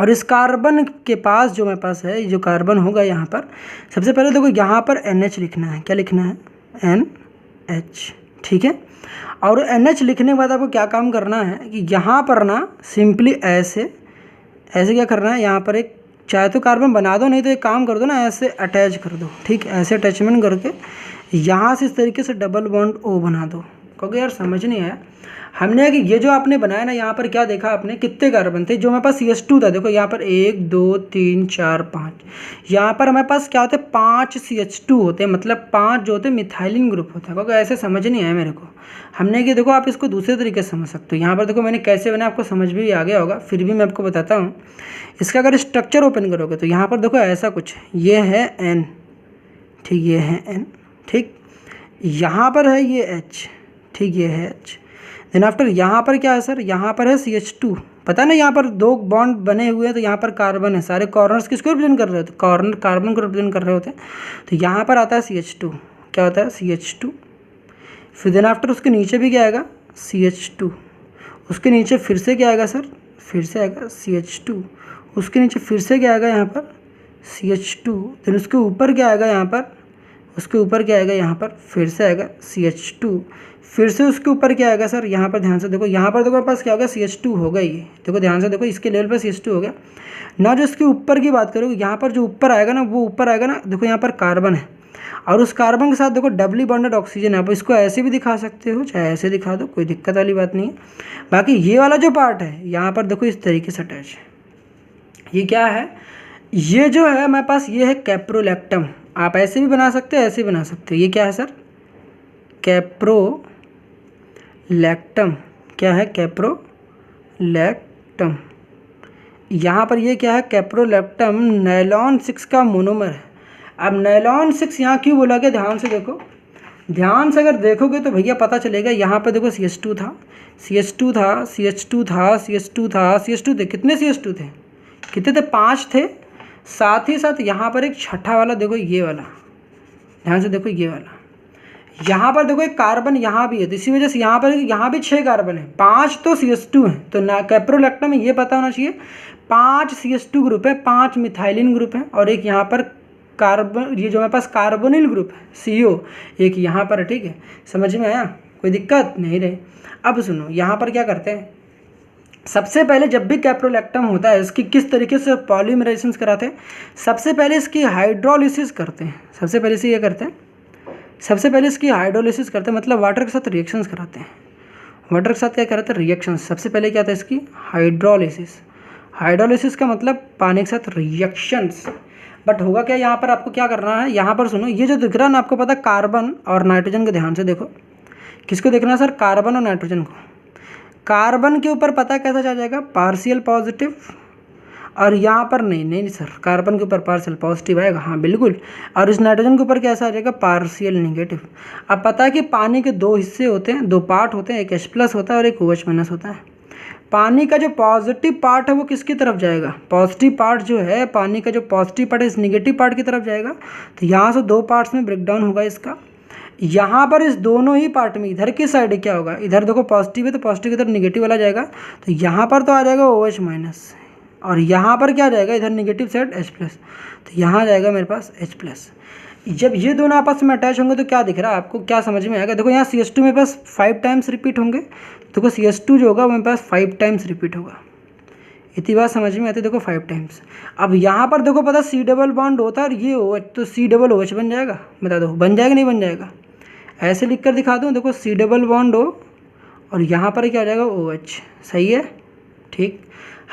और इस कार्बन के पास जो मेरे पास है, जो कार्बन होगा यहाँ पर, सबसे पहले देखो यहाँ पर NH लिखना है। क्या लिखना है, NH, ठीक है। और NH लिखने के बाद आपको क्या काम करना है कि यहाँ पर ना सिंपली ऐसे क्या करना है, यहाँ पर एक चाहे तो कार्बन बना दो, नहीं तो एक काम कर दो ना, ऐसे अटैच कर दो, ठीक, ऐसे अटैचमेंट करके यहाँ से इस तरीके से डबल बॉन्ड O बना दो। क्योंकि यार समझ नहीं आया। हमने कि ये जो आपने बनाया ना, यहाँ पर क्या देखा आपने, कितने कार्बन थे, जो हमारे पास CH2 था, देखो यहाँ पर 1 2 3 4 5, यहाँ पर हमारे पास क्या होते हैं 5 CH2 होते हैं, मतलब 5 जो होते हैं मिथाइलिन ग्रुप होता है। क्योंकि ऐसे समझ नहीं आया मेरे को। हमने कि देखो आप इसको दूसरे तरीके से समझ सकते हो। यहाँ पर देखो मैंने कैसे बनाया, आपको समझ भी आ गया होगा, फिर भी मैं आपको बताता हूँ। इसका अगर स्ट्रक्चर ओपन करोगे तो यहाँ पर देखो ऐसा कुछ, ये है N, ठीक, ये है N, ठीक, यहाँ पर है ये H, ठीक, ये है H। देन आफ्टर यहाँ पर क्या है सर, यहाँ पर है CH2, पता है ना, यहाँ पर 2 बॉन्ड बने हुए हैं, तो यहाँ पर कार्बन है, सारे कॉर्नर्स किसको रिप्रेजेंट कर रहे होते हैं, कॉर्नर कार्बन को रिप्रेजेंट कर रहे होते हैं। तो यहाँ पर आता है CH2, क्या होता है CH2। फिर देन आफ्टर उसके नीचे भी क्या आएगा CH2, उसके नीचे फिर से क्या आएगा सर, फिर से आएगा CH2, उसके नीचे फिर से क्या आएगा यहाँ पर CH2, देन उसके ऊपर क्या आएगा यहाँ पर, उसके ऊपर क्या आएगा यहाँ पर फिर से आएगा CH2, फिर से उसके ऊपर क्या आएगा सर, यहाँ पर ध्यान से देखो, यहाँ पर देखो मेरे पास क्या होगा CH2 होगा, ये देखो ध्यान से देखो, इसके लेवल पर CH2 हो गया ना। जो इसके ऊपर की बात करोगे, यहाँ पर जो ऊपर आएगा ना, वो ऊपर आएगा ना, देखो यहाँ पर कार्बन है, और उस कार्बन के साथ देखो डबली बॉन्डेड ऑक्सीजन है। आप इसको ऐसे भी दिखा सकते हो, चाहे ऐसे दिखा दो, कोई दिक्कत वाली बात नहीं है। बाकी ये वाला जो पार्ट है यहाँ पर देखो इस तरीके से अटैच है। ये क्या है, ये जो है हमारे पास ये है कैप्रोलैक्टम। आप ऐसे भी बना सकते हो, ऐसे भी बना सकते हो। ये क्या है सर, कैप्रोलैक्टम, क्या है कैप्रोलैक्टम। यहाँ पर ये क्या है कैप्रोलैक्टम, नायलॉन 6 का मोनोमर है। अब नायलॉन 6 यहाँ क्यों बोला गया, ध्यान से देखो, ध्यान से अगर देखोगे तो भैया पता चलेगा। यहाँ पर देखो CH2 था, CH2 था, CH2 था, CH2 था, CH2 थे, कितने CH2 थे, कितने थे, 5 थे। साथ ही साथ यहाँ पर एक छठा वाला देखो, ये वाला, ध्यान से देखो, ये वाला, यहाँ पर देखो एक कार्बन यहाँ भी है, तो इसी वजह से यहाँ पर यहाँ भी 6 कार्बन है, 5 तो CH2 हैं। तो ना कैप्रोलैक्टम में ये पता होना चाहिए 5 CH2 ग्रुप है, 5 मिथाइलिन ग्रुप है, और एक यहाँ पर कार्बन, ये जो हमारे पास कार्बोनिल ग्रुप है CO, एक यहाँ पर है, ठीक है, समझ में आया, कोई दिक्कत नहीं रहे। अब सुनो, यहाँ पर क्या करते हैं, सबसे पहले जब भी कैप्रोलैक्टम होता है इसकी किस तरीके से पॉलीमराइजेशन कराते हैं, सबसे पहले इसकी हाइड्रोलिसिस करते हैं। सबसे पहले से ये करते हैं, सबसे पहले इसकी हाइड्रोलिसिस करते हैं, मतलब वाटर के साथ रिएक्शंस कराते हैं। वाटर के साथ क्या कराते हैं, रिएक्शंस। सबसे पहले क्या आता है इसकी हाइड्रोलिसिस। हाइड्रोलिसिस का मतलब पानी के साथ रिएक्शंस। बट होगा क्या, यहाँ पर आपको क्या करना है, यहाँ पर सुनो, ये जो दिख रहा है ना, आपको पता है कार्बन और नाइट्रोजन को ध्यान से देखो, किसको देखना है सर, कार्बन और नाइट्रोजन को। कार्बन के ऊपर पता कैसा आ जाएगा, पार्शियल पॉजिटिव, और यहाँ पर नहीं सर, कार्बन के ऊपर पार्शियल पॉजिटिव आएगा, हाँ बिल्कुल, और इस नाइट्रोजन के ऊपर कैसा आ जाएगा, पार्शियल नेगेटिव। अब पता है कि पानी के 2 हिस्से होते हैं, 2 पार्ट होते हैं, एक H+ होता है और एक OH- होता है। पानी का जो पॉजिटिव पार्ट है वो किसकी तरफ जाएगा, पॉजिटिव पार्ट जो है पानी का, जो पॉजिटिव पार्ट है इस नेगेटिव पार्ट की तरफ जाएगा। तो यहाँ से 2 पार्ट्स में ब्रेकडाउन होगा इसका। यहाँ पर इस दोनों ही पार्ट में इधर की साइड क्या होगा, इधर देखो पॉजिटिव है तो पॉजिटिव की तरफ नेगेटिव वाला जाएगा, तो यहाँ पर तो आ जाएगा OH-, और यहाँ पर क्या जाएगा, इधर नेगेटिव साइड H+, तो यहाँ जाएगा मेरे पास H+। जब ये दोनों आपस में अटैच होंगे तो क्या दिख रहा है आपको, क्या समझ में आएगा, देखो यहाँ CH2 मेरे पास 5 टाइम्स रिपीट होंगे, देखो CH2 जो होगा वो मेरे पास 5 टाइम्स रिपीट होगा। इतनी बात समझ में आती है, देखो 5 टाइम्स। अब यहाँ पर देखो पता C डबल बॉन्ड होता है और ये OH, तो C डबल OH बन जाएगा, बता दो बन जाएगा नहीं बन जाएगा, ऐसे लिख कर दिखा दूँ, देखो C डबल बॉन्ड हो और यहाँ पर क्या आ जाएगा OH, सही है, ठीक।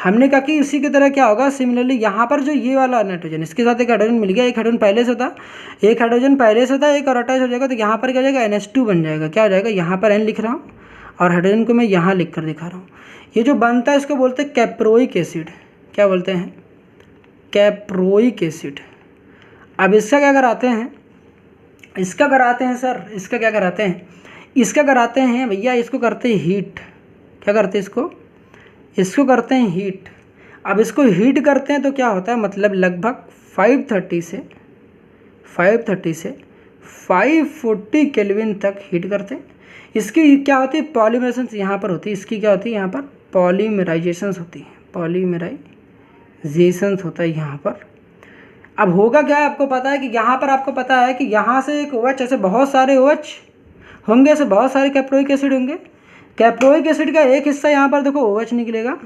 हमने कहा कि इसी की तरह क्या होगा, सिमिलरली यहाँ पर जो ये वाला नाइट्रोजन, इसके साथ एक हाइड्रोजन मिल गया, एक हाइड्रोजन पहले से होता, एक हाइड्रोजन पहले से होता, एक और अटैच हो जाएगा, तो यहाँ पर क्या हो जाएगा, NH2 बन जाएगा। क्या हो जाएगा, यहाँ पर N लिख रहा हूँ और हाइड्रोजन को मैं यहाँ लिख कर दिखा रहा हूँ। ये जो बनता है इसको बोलते हैं कैप्रोइक एसिड। क्या बोलते हैं, कैप्रोइक एसिड। अब इसका क्या कराते हैं, इसका कराते हैं सर, इसका क्या कराते हैं, इसका कराते हैं भैया, इसको करते हैं हीट। क्या करते हैं इसको करते हैं हीट। अब इसको हीट करते हैं तो क्या होता है, मतलब लगभग 530 से 540 केल्विन तक हीट करते हैं। इसकी क्या होती है, पॉलीमराइजेशन यहाँ पर होती है, इसकी क्या होती है, यहाँ पर पॉलीमराइजेशन होती है, पॉलीमराइजेशन होता है यहाँ पर। अब होगा क्या, आपको पता है कि यहाँ पर आपको पता है कि यहाँ से एक OH, ऐसे बहुत सारे OH होंगे, ऐसे बहुत सारे कैप्रोइक एसिड होंगे। कैप्रोइक एसिड का एक हिस्सा यहाँ पर देखो OH निकलेगा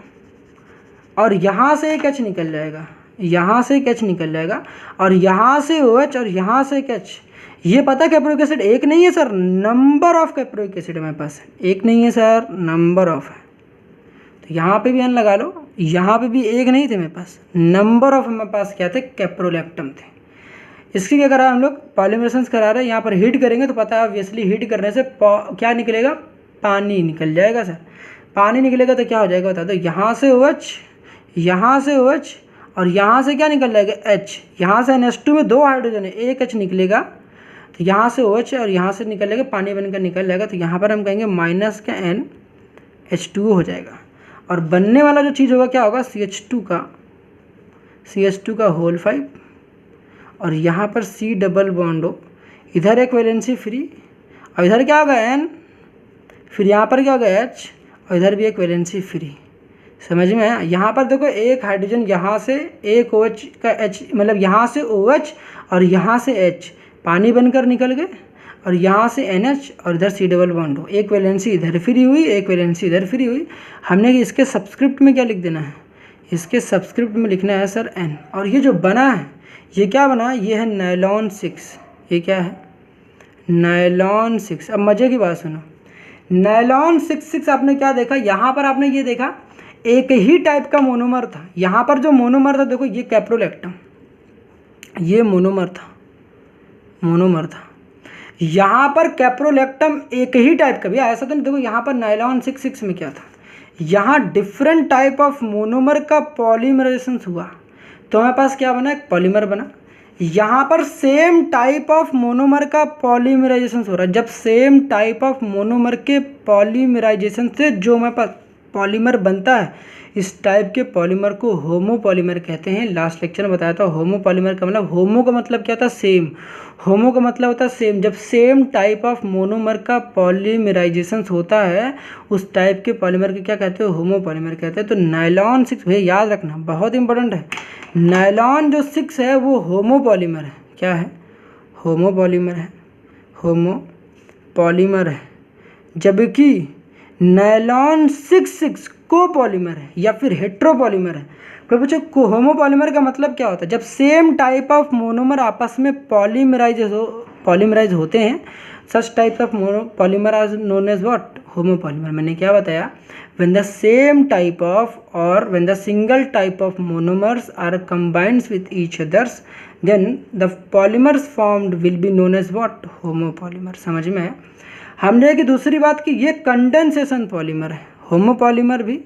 और यहाँ से एक H निकल जाएगा, यहाँ से एक H निकल जाएगा, और यहाँ से OH और यहाँ से एक H, ये पता कैप्रोइक एसिड एक नहीं है sir, number of caproic acid हमारे पास है, एक नहीं है सर, नंबर ऑफ है। तो यहाँ पे भी एन लगा लो, यहाँ पे भी एक नहीं थे मेरे पास, नंबर ऑफ हमारे पास क्या थे, कैप्रोलैक्टम थे। इसकी क्या करा हम लोग, पॉलीमरेशन करा रहे हैं, यहाँ पर हीट करेंगे तो पता है ऑब्वियसली हीट करने से क्या निकलेगा, पानी निकल जाएगा सर। पानी निकलेगा तो क्या हो जाएगा बता दो, यहाँ से OH, यहाँ से OH और यहाँ से क्या निकल जाएगा H, यहाँ से NH2 में 2 हाइड्रोजन है, एक H निकलेगा, तो यहाँ से OH और यहाँ से निकलेगा पानी बनकर निकल जाएगा। तो यहाँ पर हम कहेंगे माइनस का NH2 हो जाएगा, और बनने वाला जो चीज़ होगा क्या होगा, CH2 का होल 5, और यहाँ पर C डबल बॉन्ड हो, इधर एक वैलेंसी फ्री और इधर क्या होगा N, फिर यहाँ पर क्या होगा H और इधर भी एक वैलेंसी फ्री। समझ में आया। यहाँ पर देखो एक हाइड्रोजन यहाँ से, एक OH का H, मतलब यहाँ से OH और यहाँ से H पानी बनकर निकल गए, और यहाँ से NH और इधर C डबल बॉन्ड हो, एक वैलेंसी इधर फ्री हुई, एक वैलेंसी इधर फ्री हुई। हमने इसके सबस्क्रिप्ट में क्या लिख देना है, इसके सबस्क्रिप्ट में लिखना है सर N। और ये जो बना है ये क्या बना है, ये है नायलॉन 6। ये क्या है, नायलॉन 6। अब मज़े की बात सुनो, नायलॉन 6 आपने क्या देखा, यहाँ पर आपने ये देखा एक ही टाइप का मोनोमर था। यहाँ पर जो मोनोमर था देखो, ये कैप्रोलैक्टम, ये मोनोमर था। यहाँ पर कैप्रोलैक्टम एक ही टाइप का भी ऐसा तो नहीं। देखो यहाँ पर नायलॉन 6 में क्या था, यहाँ डिफरेंट टाइप ऑफ मोनोमर का पॉलीमराइजेशन हुआ, तो हमारे पास क्या बना, एक पॉलीमर बना। यहाँ पर सेम टाइप ऑफ मोनोमर का पॉलीमराइजेशन हो रहा है। जब सेम टाइप ऑफ मोनोमर के पॉलीमराइजेशन से जो हमारे पास पॉलीमर बनता है, इस टाइप के पॉलीमर को होमोपॉलीमर कहते हैं। लास्ट लेक्चर में बताया था होमोपॉलीमर का मतलब, होमो का मतलब क्या था, सेम, होमो का मतलब होता है सेम। जब सेम टाइप ऑफ मोनोमर का पॉलीमराइजेशन होता है, उस टाइप के पॉलीमर के क्या कहते हैं, होमोपॉलीमर कहते हैं। तो नायलॉन 6 भैया याद रखना, बहुत इंपॉर्टेंट है। नायलॉन जो 6 है वो होमोपॉलीमर है। क्या है, होमोपॉलीमर है, होमोपॉलीमर है। जबकि नायलॉन 6 कोपॉलीमर है या फिर हेट्रोपॉलीमर है। कोई पूछे होमोपॉलीमर का मतलब क्या होता है, जब सेम टाइप ऑफ मोनोमर आपस में पॉलीमराइज होते हैं, such type of polymer are known as what, homopolymer. मैंने क्या बताया, when the same type of or when the single type of monomers are combined with each others, then the polymers formed will be known as what, homopolymer। समझ में है। हमने कि दूसरी बात कि ये कंडेंसेशन पॉलीमर है, होमोपॉलीमर भी।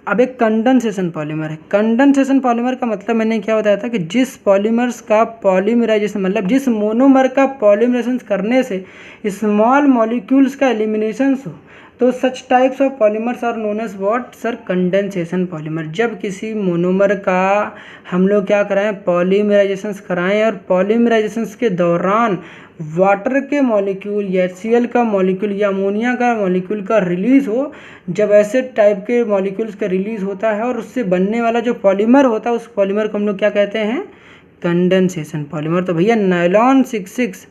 अब एक कंडेंसेशन पॉलीमर है। कंडेंसेशन पॉलीमर का मतलब मैंने क्या बताया था कि जिस पॉलीमर्स का पॉलीमराइजेशन, मतलब जिस मोनोमर का पॉलीमराइजेशन करने से स्मॉल मॉलिक्यूल्स का एलिमिनेशन हो, तो such types of polymers are known as what sir, condensation polymer. जब किसी मोनोमर का हम लोग क्या कराएं, पॉलीमराइजेशन कराएं, और पॉलीमराइजेशन के दौरान वाटर के मॉलिक्यूल या HCl का मॉलिक्यूल या अमोनिया का मॉलिक्यूल का रिलीज हो, जब ऐसे टाइप के मॉलिक्यूल्स का रिलीज होता है और उससे बनने वाला जो पॉलीमर होता है, उस पॉलीमर को हम लोग क्या कहते हैं, कंडेंसेशन पॉलीमर। तो भैया नायलॉन 6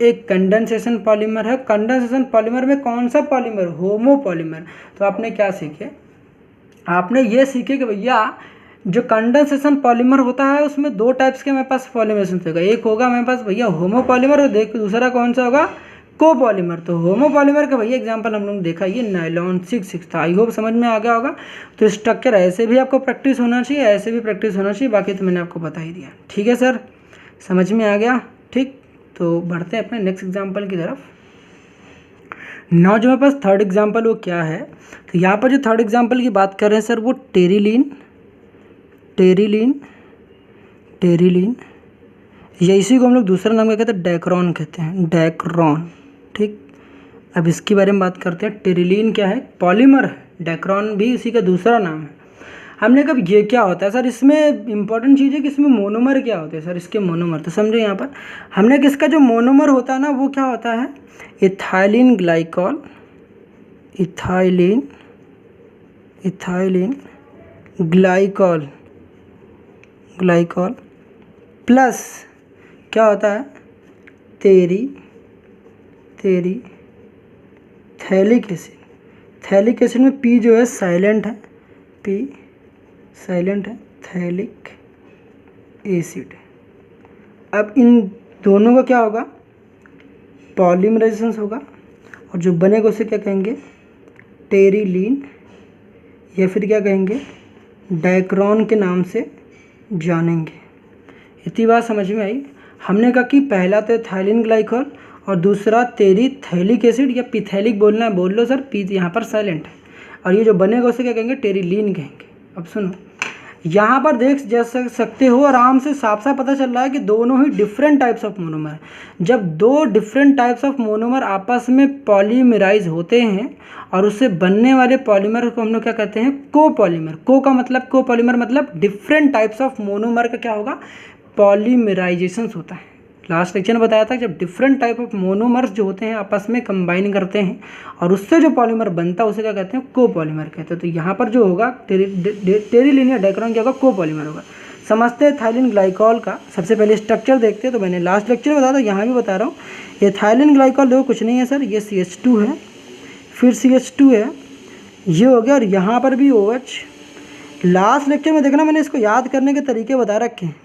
एक कंडेंसेशन पॉलीमर है। कंडेंसेशन पॉलीमर में कौन सा पॉलीमर, होमोपॉलीमर। तो आपने क्या सीखे, आपने ये सीखे कि भैया जो कंडेंसेशन पॉलीमर होता है उसमें 2 टाइप्स के मेरे पास पॉलीमरेशन होगा। एक होगा मेरे पास भैया होमोपॉलीमर, और दूसरा कौन सा होगा, कोपॉलीमर। तो होमोपॉलीमर का भैया एग्जांपल हम लोग देखा, ये नायलॉन 6 था। आई होप समझ में आ गया होगा। तो स्ट्रक्चर ऐसे भी आपको प्रैक्टिस होना चाहिए, ऐसे भी प्रैक्टिस होना चाहिए, बाकी तो मैंने आपको बता ही दिया। ठीक है सर, समझ में आ गया। ठीक, तो बढ़ते हैं अपने नेक्स्ट एग्जाम्पल की तरफ। नाउ जो मेरे पास थर्ड एग्जाम्पल वो क्या है, तो यहाँ पर जो थर्ड एग्जाम्पल की बात कर रहे हैं सर, वो टेरिलीन या इसी को हम लोग दूसरा नाम क्या कहते हैं, डैक्रॉन कहते हैं, डैक्रॉन। ठीक, अब इसके बारे में बात करते हैं। टेरिलीन क्या है, पॉलीमर है, डैक्रॉन भी इसी का दूसरा नाम है। हमने कब ये क्या होता है सर, इसमें इंपॉर्टेंट चीज़ है कि इसमें मोनोमर क्या होते हैं सर, इसके मोनोमर। तो समझो यहाँ पर हमने किसका जो मोनोमर होता है ना, वो क्या होता है, ethylene glycol, ethylene glycol plus क्या होता है, थैलिक एसिड। थैलिक एसिड में पी जो है साइलेंट है, पी साइलेंट है, थैलिक एसिड। अब इन दोनों का क्या होगा, पॉलीमराइजेशन होगा, और जो बनेगा उसे क्या कहेंगे, टेरिलीन, या फिर क्या कहेंगे, डायक्रॉन के नाम से जानेंगे। इतनी बात समझ में आई। हमने कहा कि पहला तो एथिलीन ग्लाइकॉल और दूसरा टेरिथैलिक एसिड, या पिथैलिक बोलना है बोल लो सर, पी यहाँ पर साइलेंट है, और ये जो बनेगा उसे क्या कहेंगे, टेरिलीन कहेंगे। अब सुनो, यहाँ पर देख सकते हो आराम से साफ साफ पता चल रहा है कि दोनों ही डिफरेंट टाइप्स ऑफ मोनोमर है। जब दो डिफरेंट टाइप्स ऑफ मोनोमर आपस में पॉलीमराइज होते हैं और उससे बनने वाले पॉलीमर को हम लोग क्या कहते हैं, कोपॉलीमर। को का मतलब, कोपॉलीमर मतलब डिफरेंट टाइप्स ऑफ मोनोमर का क्या होगा, पॉलीमराइजेशन होता है। लास्ट लेक्चर में बताया था जब डिफरेंट टाइप ऑफ मोनोमर्स जो होते हैं आपस में कंबाइन करते हैं और उससे जो पॉलीमर बनता है उसे क्या कहते हैं, कोपॉलीमर कहते हैं। तो यहाँ पर जो होगा टेरिलीन या डायक्रॉन क्या होगा, कोपॉलीमर होगा। समझते हैं एथिलीन ग्लाइकॉल का। सबसे पहले स्ट्रक्चर देखते हैं, तो मैंने लास्ट लेक्चर में बताया था, यहाँ भी बता रहा हूँ। एथिलीन ग्लाइकॉल देखो कुछ नहीं है सर, ये CH2 है, फिर CH2 है, ये हो गया, और यहाँ पर भी OH। लास्ट लेक्चर में देखना मैंने इसको याद करने के तरीके बता रखे हैं,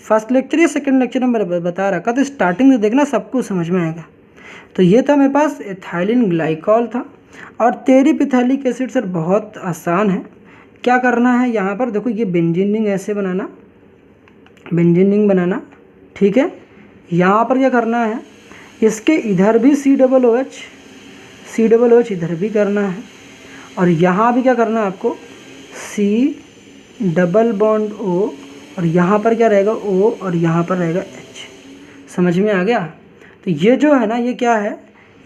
फर्स्ट लेक्चर या सेकंड लेक्चर में मैंने बता रखा, तो स्टार्टिंग से देखना सब कुछ समझ में आएगा। तो ये था मेरे पास एथिलीन ग्लाइकॉल था। और टेरिपिथैलिक एसिड सर बहुत आसान है। क्या करना है यहाँ पर देखो, ये बेंजीन रिंग ऐसे बनाना, बेंजीन रिंग बनाना, ठीक है। यहाँ पर क्या करना है, इसके इधर भी COOH इधर भी करना है, और यहाँ भी क्या करना है आपको, C डबल बॉन्ड O, और यहाँ पर क्या रहेगा O, और यहाँ पर रहेगा H। समझ में आ गया। तो ये जो है ना, ये क्या है,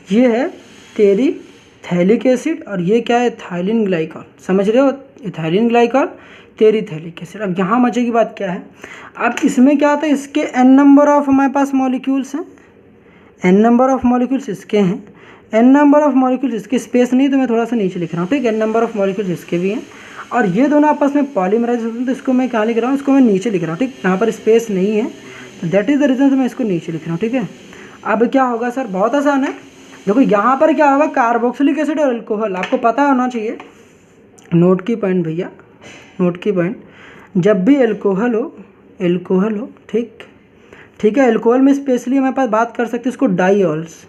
ये है टेरिथैलिक एसिड, और ये क्या है, एथिलीन ग्लाइकॉल। समझ रहे हो, एथिलीन ग्लाइकॉल, टेरिथैलिक एसिड। अब यहाँ मजे की बात क्या है, अब इसमें क्या आता है, इसके n नंबर ऑफ हमारे पास मॉलिक्यूल्स हैं, n नंबर ऑफ मॉलिक्यूल्स इसके हैं, n नंबर ऑफ मॉलिक्यूल्स इसके, स्पेस नहीं तो मैं थोड़ा सा नीचे लिख रहा हूँ, ठीक है। n नंबर ऑफ मॉलिक्यूल्स इसके भी हैं, और ये दोनों आपस में पॉलीमराइज होते हैं, तो इसको मैं क्या लिख रहा हूँ, इसको मैं नीचे लिख रहा हूँ, ठीक। यहाँ पर स्पेस नहीं है, तो दैट इज़ द रीज़न मैं इसको नीचे लिख रहा हूँ, ठीक है। अब क्या होगा सर, बहुत आसान है। देखो यहाँ पर क्या होगा, कार्बोक्सिलिक एसिड और अल्कोहल, आपको पता होना चाहिए। नोट की पॉइंट भैया, नोट की पॉइंट, जब भी अल्कोहल हो, ठीक है। अल्कोहल में स्पेशली हमारे पास बात कर सकते हैं इसको डाईऑल्स।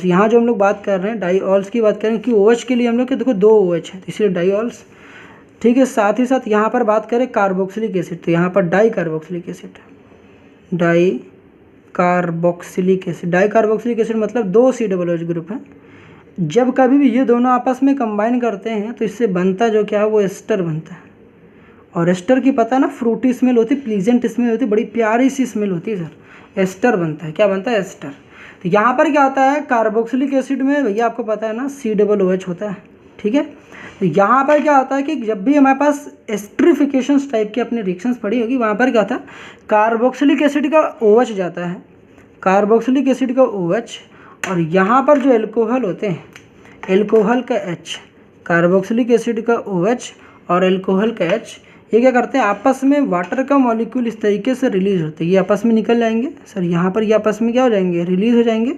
यहाँ जो हम लोग बात कर रहे हैं डाईऑल्स की बात करें, कि OH के लिए हम लोग के देखो 2 OH है, इसलिए डाईऑल्स, ठीक है। साथ ही साथ यहाँ पर बात करें कार्बोक्सिलिक एसिड, तो यहाँ पर di carboxylic acid, di carboxylic acid मतलब 2 COOH ग्रुप है। जब कभी भी ये दोनों आपस में कंबाइन करते हैं तो इससे बनता जो क्या है, वो एस्टर बनता है। और एस्टर की पता ना, फ्रूटी स्मेल होती, प्लीजेंट स्मेल होती, बड़ी प्यारी सी स्मेल होती है सर। एस्टर बनता है, क्या बनता है, एस्टर। तो यहाँ पर क्या होता है, कार्बोक्सिलिक एसिड में भैया आपको पता है ना, COOH होता है, ठीक है। तो यहाँ पर क्या होता है कि जब भी हमारे पास एस्ट्रिफिकेशन टाइप की अपनी रिएक्शंस पड़ी होगी, वहाँ पर क्या होता है, कार्बोक्सिलिक एसिड का OH जाता है, कार्बोक्सिलिक एसिड का OH, और यहाँ पर जो एल्कोहल होते हैं, एल्कोहल का H, कार्बोक्सिलिक एसिड का OH और एल्कोहल का H, ये क्या करते हैं, आपस में वाटर का मॉलिक्यूल इस तरीके से रिलीज होते हैं, ये आपस में निकल जाएंगे सर। यहाँ पर ये आपस में क्या हो जाएंगे, रिलीज हो जाएंगे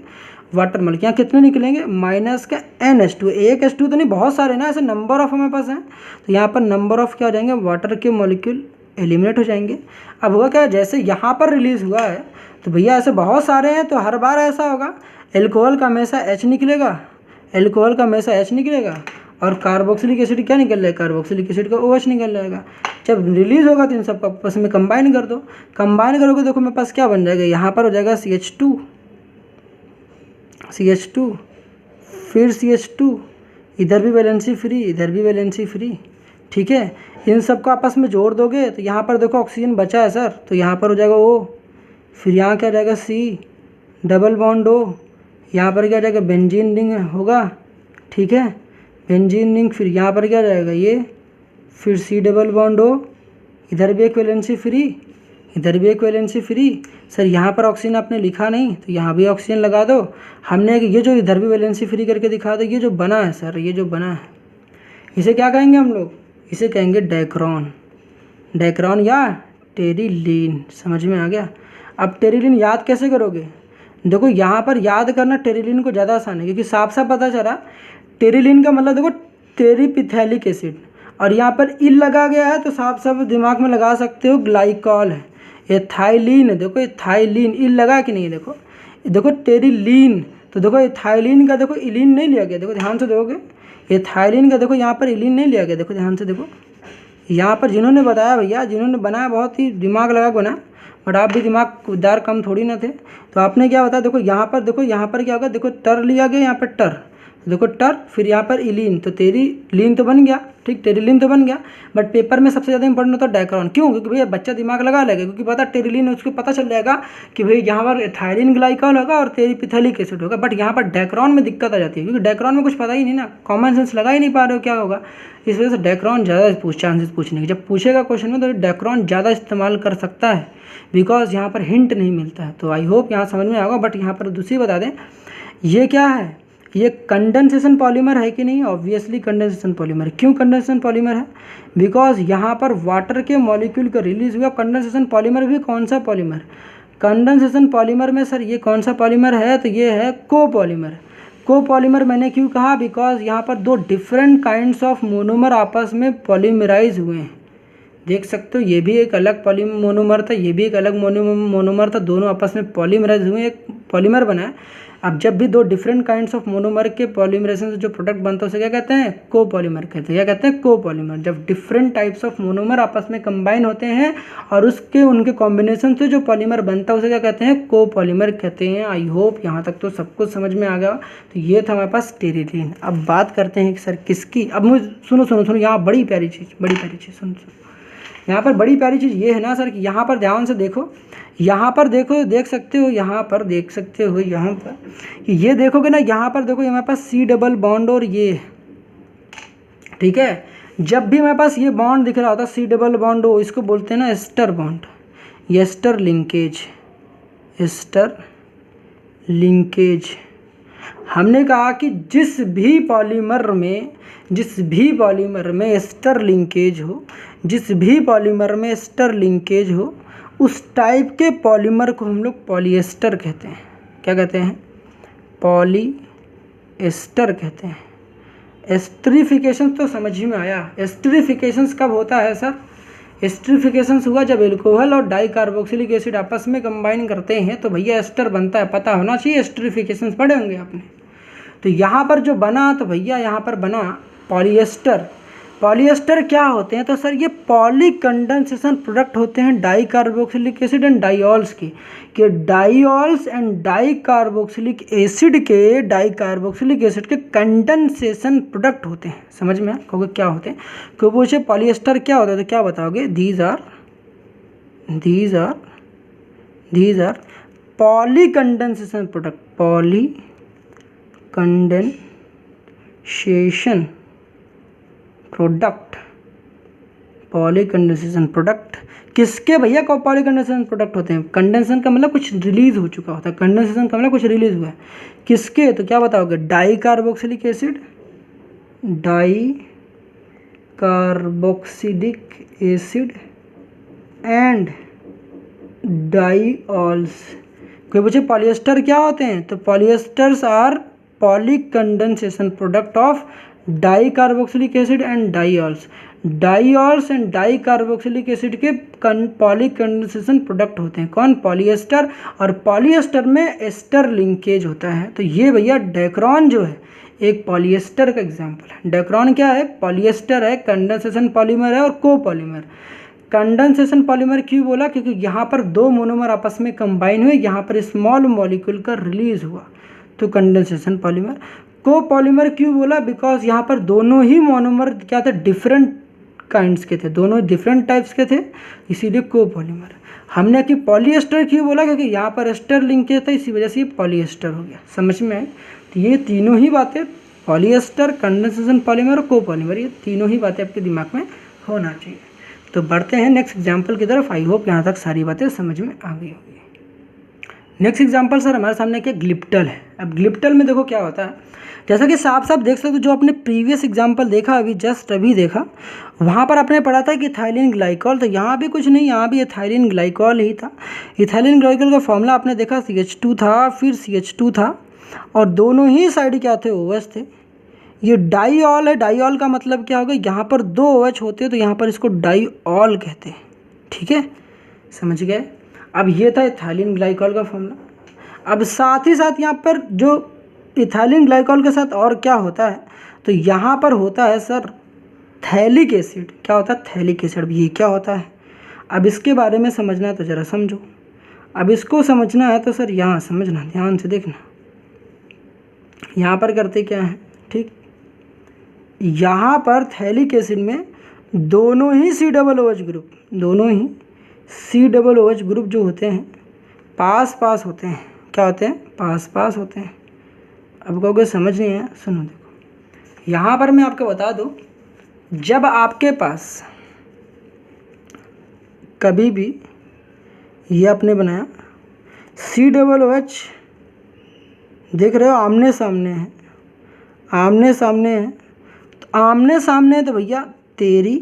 वाटर मॉलिक्यूल। यहाँ कितने निकलेंगे, माइनस का NH2, एक H2 तो नहीं, बहुत सारे ना, ऐसे नंबर ऑफ हमारे पास हैं, तो यहाँ पर नंबर ऑफ क्या हो जाएंगे, वाटर के मॉलिक्यूल एलिमिनेट हो जाएंगे। अब होगा क्या, जैसे यहाँ पर रिलीज हुआ है, तो भैया ऐसे बहुत सारे हैं, तो हर बार ऐसा होगा, एल्कोहल का हमेशा H निकलेगा, और कार्बोक्सिलिक एसिड क्या निकल जाएगा, कार्बोक्सिलिक एसिड का OH निकल जाएगा। जब रिलीज होगा तो इन सबको आपस में कंबाइन कर दो, कंबाइन करोगे देखो मेरे पास क्या बन जाएगा, यहाँ पर हो जाएगा CH2, फिर CH2, इधर भी वैलेंसी फ्री, ठीक है। इन सबको आपस में जोड़ दोगे तो यहाँ पर देखो ऑक्सीजन बचा है सर, तो यहाँ पर हो जाएगा O, फिर यहाँ क्या जाएगा C डबल बॉन्ड O, यहाँ पर क्या जाएगा, बेंजीन रिंग होगा, ठीक है, बेंजीन रिंग। फिर यहाँ पर क्या जाएगा, ये फिर C डबल बॉन्ड O, इधर भी एक वैलेंसी फ्री, सर यहाँ पर ऑक्सीजन आपने लिखा नहीं, तो यहाँ भी ऑक्सीजन लगा दो। हमने ये जो इधर भी वैलेंसी फ्री करके दिखा दो, ये जो बना है सर, ये जो बना है, इसे क्या कहेंगे हम लोग, इसे कहेंगे डायक्रॉन या टेरिलीन। समझ में आ गया। अब टेरिलीन याद कैसे करोगे, देखो यहाँ पर याद करना टेरिलीन को ज़्यादा आसान है, क्योंकि साफ साफ पता चला टेरिलीन का मतलब देखो टेरिपिथैलिक एसिड, और यहाँ पर इल लगा गया है, तो साफ साफ दिमाग में लगा सकते हो ग्लाइकॉल है, एथाइलिन है, देखो एथाइलिन, इल लगा कि नहीं, देखो देखो टेरिलीन, तो देखो इथाइलिन का देखो इलीन नहीं लिया गया, देखो ध्यान से देखोगे इथाइलिन का देखो यहाँ पर इलीन नहीं लिया गया, देखो ध्यान से देखो यहाँ पर जिन्होंने बताया भैया, जिन्होंने बनाया बहुत ही दिमाग लगा के बनाया, बट आप भी दिमागदार कम थोड़ी ना थे। तो आपने क्या बताया, देखो यहाँ पर क्या होगा, देखो टर लिया गया यहाँ पर टर, देखो टर, फिर यहाँ पर इलीन, तो तेरी लीन तो बन गया, ठीक, टेरिलीन तो बन गया। बट पेपर में सबसे ज़्यादा इंपॉर्टेंट होता है डाइक्रॉन, क्यों? क्योंकि भैया बच्चा दिमाग लगा लेगा, क्योंकि पता टेरिलीन उसको पता चल जाएगा कि भाई यहाँ पर एथाइलिन ग्लाइकॉल होगा और टेरिपिथेलिक एसिड होगा। बट यहाँ पर डाइक्रॉन में दिक्कत आ जाती है, क्योंकि डाइक्रॉन में कुछ पता ही नहीं ना, कॉमन सेंस लगा ही नहीं पा रहे हो क्या होगा। इस वजह से डाइक्रॉन ज़्यादा चांसेस पूछने की, जब पूछेगा क्वेश्चन में तो डाइक्रॉन ज़्यादा इस्तेमाल कर सकता है, बिकॉज यहाँ पर हिंट नहीं मिलता है। तो आई होप यहाँ समझ में आएगा। बट यहाँ पर दूसरी बता दें, ये क्या है, ये कंडेंसेशन पॉलीमर है कि नहीं? Obviously condensation polymer. क्यों कंडेंसेशन पॉलीमर है? बिकॉज यहाँ पर वाटर के मॉलिक्यूल का रिलीज हुआ। कंडेंसेशन पॉलीमर भी कौन सा पॉलीमर? कंडेंसेशन पॉलीमर में सर ये कौन सा पॉलीमर है? तो ये है कोपॉलीमर। कोपॉलीमर मैंने क्यों कहा? बिकॉज यहाँ पर दो डिफरेंट काइंड्स ऑफ मोनोमर आपस में पॉलीमराइज हुए हैं। देख सकते हो, ये भी एक अलग मोनोमर था, ये भी एक अलग मोनोमर था, दोनों आपस में पॉलीमराइज हुए, एक पॉलीमर बना है। अब जब भी दो डिफरेंट काइंड्स ऑफ मोनोमर के पॉलीमरेशन से जो प्रोडक्ट बनता है उसे क्या कहते हैं? कोपॉलीमर कहते हैं। क्या कहते हैं? कोपॉलीमर। जब डिफरेंट टाइप्स ऑफ मोनोमर आपस में कंबाइन होते हैं और उनके कॉम्बिनेशन से जो पॉलीमर बनता है उसे क्या कहते हैं? कोपॉलीमर कहते हैं। आई होप यहाँ तक तो सब कुछ समझ में आ गया। तो ये था हमारे पास टेरिलीन। अब बात करते हैं कि सर किसकी। अब मुझे सुनो यहाँ बड़ी प्यारी चीज़ सुनो। यहाँ पर बड़ी प्यारी चीज़ ये है ना सर कि यहाँ पर ध्यान से देखो, यहाँ पर देखो, देख सकते हो, यहाँ पर देख सकते हो, यहाँ पर ये देखोगे ना, यहाँ पर देखो हमारे पास C डबल बॉन्ड और ये, ठीक है। जब भी हमारे पास ये बॉन्ड दिख रहा होता है C डबल बॉन्ड हो, इसको बोलते हैं ना एस्टर बॉन्ड, ये एस्टर लिंकेज। एस्टर लिंकेज हमने कहा कि जिस भी पॉलीमर में एस्टर लिंकेज हो, जिस भी पॉलीमर में एस्टर लिंकेज हो, उस टाइप के पॉलीमर को हम लोग पॉलीएस्टर कहते हैं। क्या कहते हैं? पॉलीएस्टर कहते हैं। एस्टरिफिकेशन तो समझ में आया। एस्टरिफिकेशन कब होता है सर? एस्टरिफिकेशन हुआ जब एल्कोहल और डाइकार्बोक्सिलिक एसिड आपस में कंबाइन करते हैं तो भैया एस्टर बनता है। पता होना चाहिए, एस्टरिफिकेशन पढ़े होंगे आपने। तो यहाँ पर जो बना, तो भैया यहाँ पर बना पॉलीएस्टर। पॉलीएस्टर क्या होते हैं? तो सर ये पॉलीकंडेंसेशन प्रोडक्ट होते हैं डाइकार्बोक्सिलिक एसिड एंड डाइऑल्स के, कि डाइऑल्स एंड डाइकार्बोक्सिलिक एसिड के कंडेंसेशन प्रोडक्ट होते हैं। समझ में कहोगे क्या होते हैं? क्यों पूछे पॉलीएस्टर क्या होता है तो क्या बताओगे? These are polycondensation product. Polycondensation product किसके भैया? पॉलीकंडेंसेशन प्रोडक्ट होते हैं। कंडेंसेशन का मतलब कुछ रिलीज हो चुका होता है, कंडेंसेशन का मतलब कुछ रिलीज हुआ है। किसके? तो क्या बताओगे? Dicarboxylic acid and diols. कोई पूछे पॉलीएस्टर क्या होते हैं? तो polyesters are polycondensation product of dicarboxylic acid and diols. Diols and dicarboxylic acid के पॉलीकंडेंसेशन प्रोडक्ट होते हैं। कौन? पॉलीएस्टर। और पॉलीएस्टर में एस्टर लिंकेज होता है। तो ये भैया डाइक्रॉन जो है एक पॉलीएस्टर का एग्जाम्पल है। डाइक्रॉन क्या है? पॉलीएस्टर है, कंडेंसेशन पॉलीमर है और कोपॉलीमर। कंडेंसेशन पॉलीमर क्यों बोला? क्योंकि यहाँ पर दो मोनोमर आपस में कंबाइन हुए, यहाँ पर स्मॉल मॉलिक्यूल का रिलीज हुआ, तो कंडेंसेशन पॉलीमर। कोपॉलीमर क्यों बोला? बिकॉज यहाँ पर दोनों ही मोनोमर क्या थे? डिफरेंट काइंड्स के थे, दोनों डिफरेंट टाइप्स के थे, इसीलिए कोपॉलीमर। हमने कि पॉलीएस्टर क्यों बोला? क्योंकि यहाँ पर एस्टर लिंकेज था, इसी वजह से ये पॉलीएस्टर हो गया। समझ में आए? तो ये तीनों ही बातें, पॉलीएस्टर, कंडेंसेशन पॉलीमर और कोपॉलीमर, ये तीनों ही बातें आपके दिमाग में होना चाहिए। तो बढ़ते हैं नेक्स्ट एग्जाम्पल की तरफ। आई होप यहाँ तक सारी बातें समझ में आ गई होगी। नेक्स्ट एग्जाम्पल सर हमारे सामने क्या? ग्लिप्टल है। अब ग्लिप्टल में देखो क्या होता है, जैसा कि साफ साफ देख सकते हो, जो आपने प्रीवियस एग्जाम्पल देखा, अभी देखा, वहाँ पर आपने पढ़ा था कि इथाइलिन ग्लाइकॉल, तो यहाँ भी कुछ नहीं, यहाँ भी इथाइलिन ग्लाइकॉल ही था। इथाइलिन ग्लाइकॉल का फॉर्मूला आपने देखा CH2 था, फिर CH2 था, और दोनों ही साइड क्या थे? OH थे। ये डाइऑल है। डाइऑल का मतलब क्या होगा? यहाँ पर दो OH होते हैं तो यहाँ पर इसको डाइऑल कहते हैं। ठीक है, समझ गए? अब ये था इथाइलिन ग्लाइकॉल का फॉर्मूला। अब साथ ही साथ यहाँ पर जो इथाइलिन ग्लाइकॉल के साथ और क्या होता है, तो यहाँ पर होता है सर थैलिक एसिड। क्या होता है? Phthalic acid. ये क्या होता है? अब इसके बारे में समझना है तो ज़रा समझो। अब इसको समझना है तो सर यहाँ समझना, ध्यान से देखना। यहाँ पर करते क्या है, ठीक, यहाँ पर थैलिक एसिड में दोनों ही COOH ग्रुप, दोनों ही COOH ग्रुप जो होते हैं पास पास होते हैं। क्या होते हैं? पास पास होते हैं। अब कहोगे समझ नहीं है, सुनो देखो, यहाँ पर मैं आपको बता दूँ, जब आपके पास कभी भी ये आपने बनाया COOH, देख रहे हो आमने सामने है, आमने सामने है, तो आमने सामने है तो भैया तेरी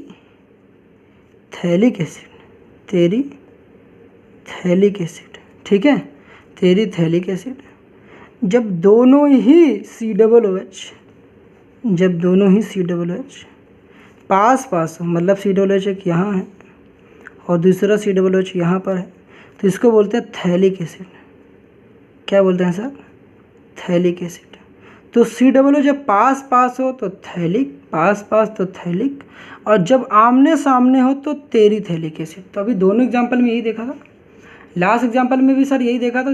थैलिक एसिड, तेरी थैलिक एसिड, ठीक है, तेरी थैलिक एसिड। जब दोनों ही COOH, जब दोनों ही COOH पास पास हो, मतलब COOH एक यहाँ है और दूसरा COOH यहाँ पर है, तो इसको बोलते हैं थैलिक एसिड। क्या बोलते हैं सर? Phthalic acid. तो COOH जब पास पास हो तो थैलिक, पास पास तो थैलिक, और जब आमने सामने हो तो तेरी थैलिक एसिड। तो अभी दोनों एग्जाम्पल में यही देखा था, लास्ट एग्जाम्पल में भी सर यही देखा था।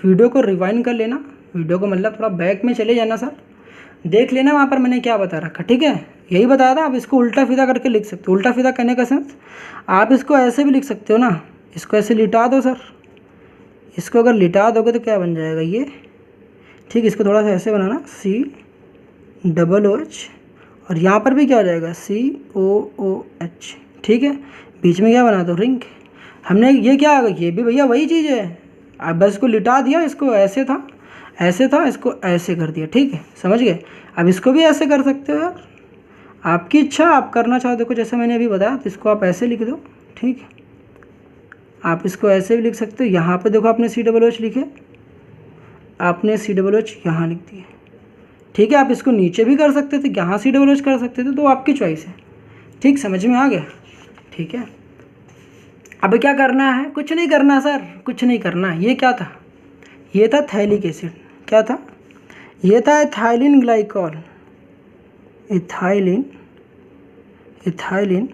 वीडियो को रिवाइंड कर लेना, वीडियो को मतलब थोड़ा बैक में चले जाना सर, देख लेना वहाँ पर मैंने क्या बता रखा, ठीक है, यही बताया था। आप इसको उल्टा सीधा करके लिख सकते हो। उल्टा सीधा करने का सेंस, आप इसको ऐसे भी लिख सकते हो ना, इसको ऐसे लिटा दो सर, इसको अगर लिटा दोगे तो क्या बन जाएगा ये, ठीक, इसको थोड़ा सा ऐसे बनाना COOH, और यहाँ पर भी क्या हो जाएगा COOH, ठीक है, बीच में क्या बना दो रिंग। हमने ये क्या आ गया, ये भी भैया वही चीज़ है, अब बस इसको लिटा दिया, इसको ऐसे था, ऐसे था, इसको ऐसे कर दिया, ठीक है, समझ गए। अब इसको भी ऐसे कर सकते हो यार, आपकी इच्छा, आप करना चाहो देखो, जैसे मैंने अभी बताया, तो इसको आप ऐसे लिख दो, ठीक है, आप इसको ऐसे भी लिख सकते हो। यहाँ पे देखो आपने COOH लिखे, आपने COOH यहाँ लिख दिए, ठीक है। आप इसको नीचे भी कर सकते थे, यहाँ COOH कर सकते थे, तो आपकी चॉइस है, ठीक, समझ में आ गया, ठीक है। अब क्या करना है? कुछ नहीं करना सर, कुछ नहीं करना। ये क्या था? ये था थैलिक एसिड। क्या था? ये था ethylene glycol, ethylene, ethylene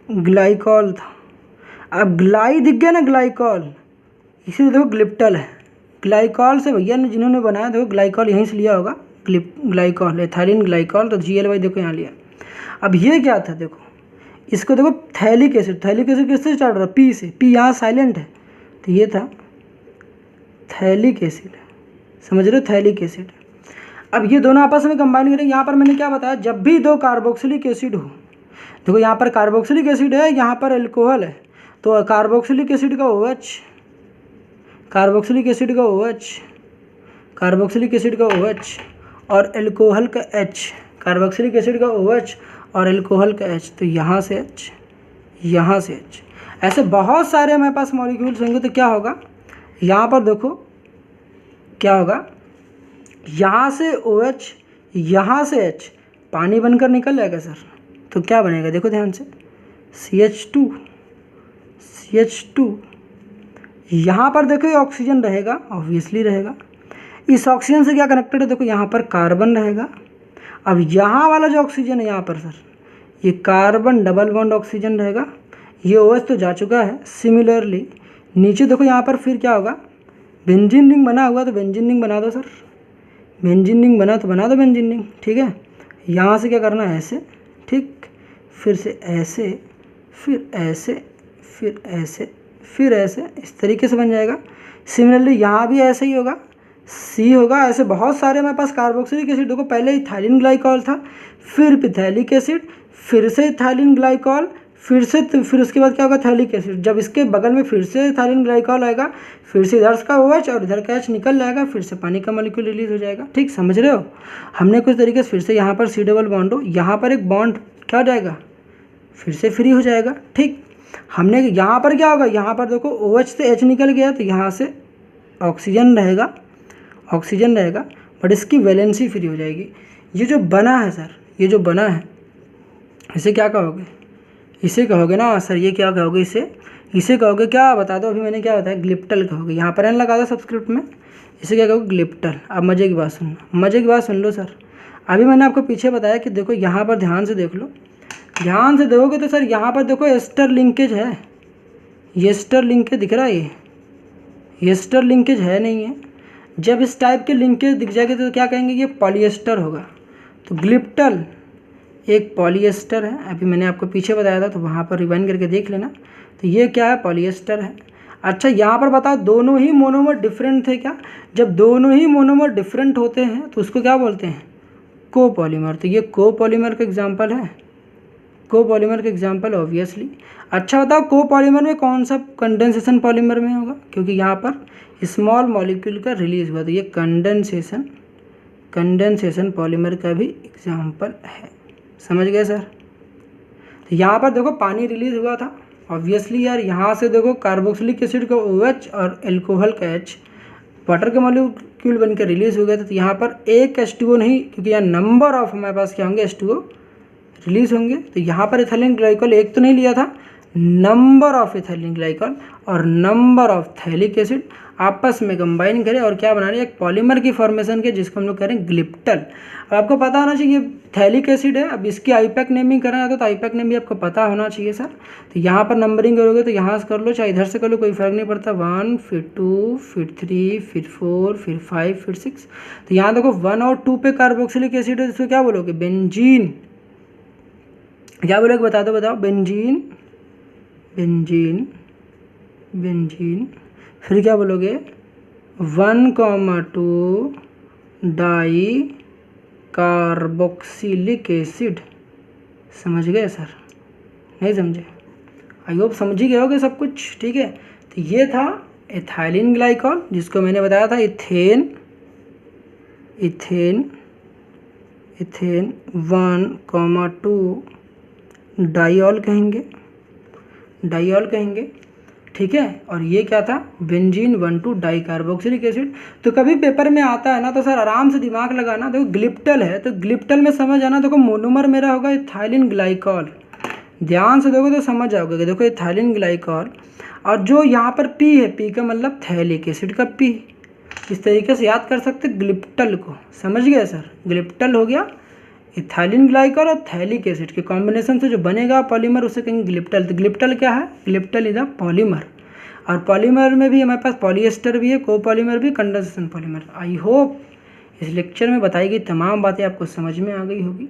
glycol था। अब ग्लाई दिख गया ना, ग्लाइकॉल, इसीलिए देखो ग्लिप्टल है। ग्लाइकॉल से भैया ने जिन्होंने बनाया, देखो ग्लाइकॉल यहीं से लिया होगा, ग्लाइकॉल, एथाइलिन ग्लाइकॉल, तो GLY देखो यहाँ लिया। अब ये क्या था? देखो इसको देखो, थैलिक एसिड, थैलिक एसिड किससे स्टार्ट हो रहा है? P से, P यहाँ साइलेंट है, तो ये था थैलिक एसिड, समझ रहे हो, थैलिक एसिड। अब ये दोनों आपस में कंबाइन करेंगे। यहाँ पर मैंने क्या बताया, जब भी दो कार्बोक्सिलिक एसिड हो, देखो यहाँ पर कार्बोक्सिलिक एसिड है, यहाँ पर अल्कोहल है, तो कार्बोक्सिलिक एसिड का OH, कार्बोक्सिलिक एसिड का OH, कार्बोक्सिलिक एसिड का OH और अल्कोहल का H, कार्बोक्सिलिक एसिड का OH और अल्कोहल का H, तो यहाँ से H, यहाँ से H, ऐसे बहुत सारे हमारे पास मॉलिक्यूल्स होंगे। तो क्या होगा, यहाँ पर देखो क्या होगा, यहाँ से OH, यहाँ से H, पानी बनकर निकल जाएगा सर, तो क्या बनेगा देखो ध्यान से, CH2, CH2। यहाँ पर देखो ये ऑक्सीजन रहेगा, ऑब्वियसली रहेगा। इस ऑक्सीजन से क्या कनेक्टेड है, देखो यहाँ पर कार्बन रहेगा। अब यहाँ वाला जो ऑक्सीजन है यहाँ पर सर, ये कार्बन डबल बॉन्ड ऑक्सीजन रहेगा, ये OH तो जा चुका है। सिमिलरली नीचे देखो यहाँ पर फिर क्या होगा, बेंजीन रिंग बना हुआ, तो बेंजीन रिंग बना दो सर, बेंजीन रिंग बना तो बना दो बेंजीन रिंग, ठीक है। यहाँ से क्या करना है, ऐसे, ठीक, फिर से ऐसे, फिर ऐसे, फिर ऐसे, फिर ऐसे, इस तरीके से बन जाएगा। सिमिलरली यहाँ भी ऐसे ही होगा, C होगा। ऐसे बहुत सारे हमारे पास कार्बोक्सिलिक एसिड, देखो पहले इथाइलिन ग्लाइकॉल था, फिर पिथैलिक एसिड, फिर से इथाइलिन ग्लाइकॉल, फिर उसके बाद क्या होगा, थैलिक एसिड। जब इसके बगल में फिर से इथाइलिन ग्लाइकॉल आएगा, फिर से इधर का OH और इधर का H निकल जाएगा, फिर से पानी का मॉलिक्यूल रिलीज हो जाएगा, ठीक, समझ रहे हो। हमने कुछ तरीके से फिर से यहाँ पर C डबल बॉन्ड हो, यहाँ पर एक बॉन्ड क्या हो जाएगा, फिर से फ्री हो जाएगा, ठीक। हमने यहाँ पर क्या होगा, यहाँ पर देखो OH से H निकल गया, तो यहाँ से ऑक्सीजन रहेगा, ऑक्सीजन रहेगा, बट इसकी वैलेंसी फ्री हो जाएगी। ये जो बना है सर, ये जो बना है, इसे क्या कहोगे, इसे कहोगे ना सर, ये क्या कहोगे, इसे कहोगे क्या, बता दो अभी मैंने क्या बताया, ग्लिप्टल कहोगे। यहाँ पर एन लगा दो सब्सक्रिप्ट में, इसे क्या कहोगे ग्लिप्टल। अब मज़े की बात सुनना, मज़े की बात सुन लो सर। अभी मैंने आपको पीछे बताया कि देखो यहाँ पर ध्यान से देख लो, ध्यान से देखोगे तो सर यहाँ पर देखो एस्टर लिंकेज है, ये एस्टर लिंकेज दिख रहा है, ये एस्टर लिंकेज है नहीं है। जब इस टाइप के लिंकेज दिख जाएगी तो क्या कहेंगे, ये पॉलीएस्टर होगा। तो ग्लिप्टल एक पॉलीएस्टर है, अभी मैंने आपको पीछे बताया था तो वहाँ पर रिवाइंड करके देख लेना। तो ये क्या है, पॉलीएस्टर है। अच्छा यहाँ पर बताओ दोनों ही मोनोमर डिफरेंट थे क्या? जब दोनों ही मोनोमर डिफरेंट होते हैं तो उसको क्या बोलते हैं, कोपॉलीमर। तो ये कोपॉलीमर का एग्जांपल है, कोपॉलीमर का एग्जांपल ऑब्वियसली। अच्छा बताओ कोपॉलीमर में कौन सा कंडेंसेशन पॉलीमर में होगा, क्योंकि यहाँ पर स्मॉल मॉलिक्यूल का रिलीज हुआ, तो ये कंडेंसेशन पॉलीमर का भी एग्जांपल है। समझ गए सर? तो यहाँ पर देखो पानी रिलीज हुआ था ऑब्वियसली यार, यहाँ से देखो कार्बोक्सिलिक एसिड का OH और एल्कोहल का H वाटर के मॉलिक्यूल बनकर रिलीज हो गया था। तो यहाँ पर एक H2O नहीं, क्योंकि यहाँ नंबर ऑफ हमारे पास क्या होंगे, H2O रिलीज होंगे। तो यहाँ पर इथाइलिन ग्लाइकॉल एक तो नहीं लिया था, नंबर ऑफ इथाइलिन ग्लाइकॉल और नंबर ऑफ थैलिक एसिड आपस में कंबाइन करें और क्या बना रहे हैं, एक पॉलीमर की फॉर्मेशन के, जिसको हम लोग कह रहे हैं ग्लिप्टल। अब आपको पता होना चाहिए थैलिक एसिड है, अब इसकी आईपैक नेमिंग करना है तो आईपैक नेम भी आपको पता होना चाहिए सर। तो यहाँ पर नंबरिंग करोगे तो यहाँ से कर लो, चाहे इधर से कर लो, कोई फर्क नहीं पड़ता। 1 फिर 2 फिर 3 फिर 4 फिर 5 फिर 6। तो यहाँ देखो 1 और 2 पे कार्बोक्सिलिक एसिड है, इसको क्या बोलोगे, बेंजीन। क्या बोलोगे, बता दो बताओ, बेंजीन, बेंजीन, बेंजीन। फिर क्या बोलोगे, 1,2 डाई कार्बोक्सिलिक एसिड। समझ गए सर? नहीं समझे? आई होप समझ ही गए होगे सब कुछ, ठीक है। तो ये था इथाइलिन ग्लाइकॉल, जिसको मैंने बताया था इथेन, इथेन, इथेन 1,2 डाइऑल कहेंगे, डाइऑल कहेंगे, ठीक है। और ये क्या था, बेंजीन 1,2 डाई कार्बोक्सिलिक एसिड। तो कभी पेपर में आता है ना तो सर आराम से दिमाग लगाना, देखो ग्लिप्टल है तो ग्लिप्टल में समझ आना, देखो मोनोमर मेरा होगा इथाइलिन ग्लाइकॉल। ध्यान से देखो तो समझ आओगे कि देखो इथाइलिन ग्लाइकॉल, और जो यहाँ पर पी है, पी का मतलब थैलिक एसिड का पी। इस तरीके से याद कर सकते ग्लिप्टल को। समझ गए सर? ग्लिप्टल हो गया इथाइलिन ग्लाइकॉल और थैलिक एसिड के कॉम्बिनेशन से जो बनेगा पॉलीमर, उसे कहेंगे ग्लिप्टल। तो ग्लिप्टल क्या है, ग्लिप्टल इज अ पॉलीमर। और पॉलीमर में भी हमारे पास पॉलीएस्टर भी है, कोपॉलीमर भी, कंडेंसेशन पॉलीमर। आई होप इस लेक्चर में बताई गई तमाम बातें आपको समझ में आ गई होगी।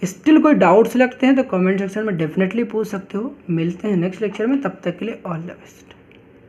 स्टिल कोई डाउट्स लगते हैं तो कमेंट सेक्शन में डेफिनेटली पूछ सकते हो। मिलते हैं नेक्स्ट लेक्चर में, तब तक के लिए ऑल द बेस्ट।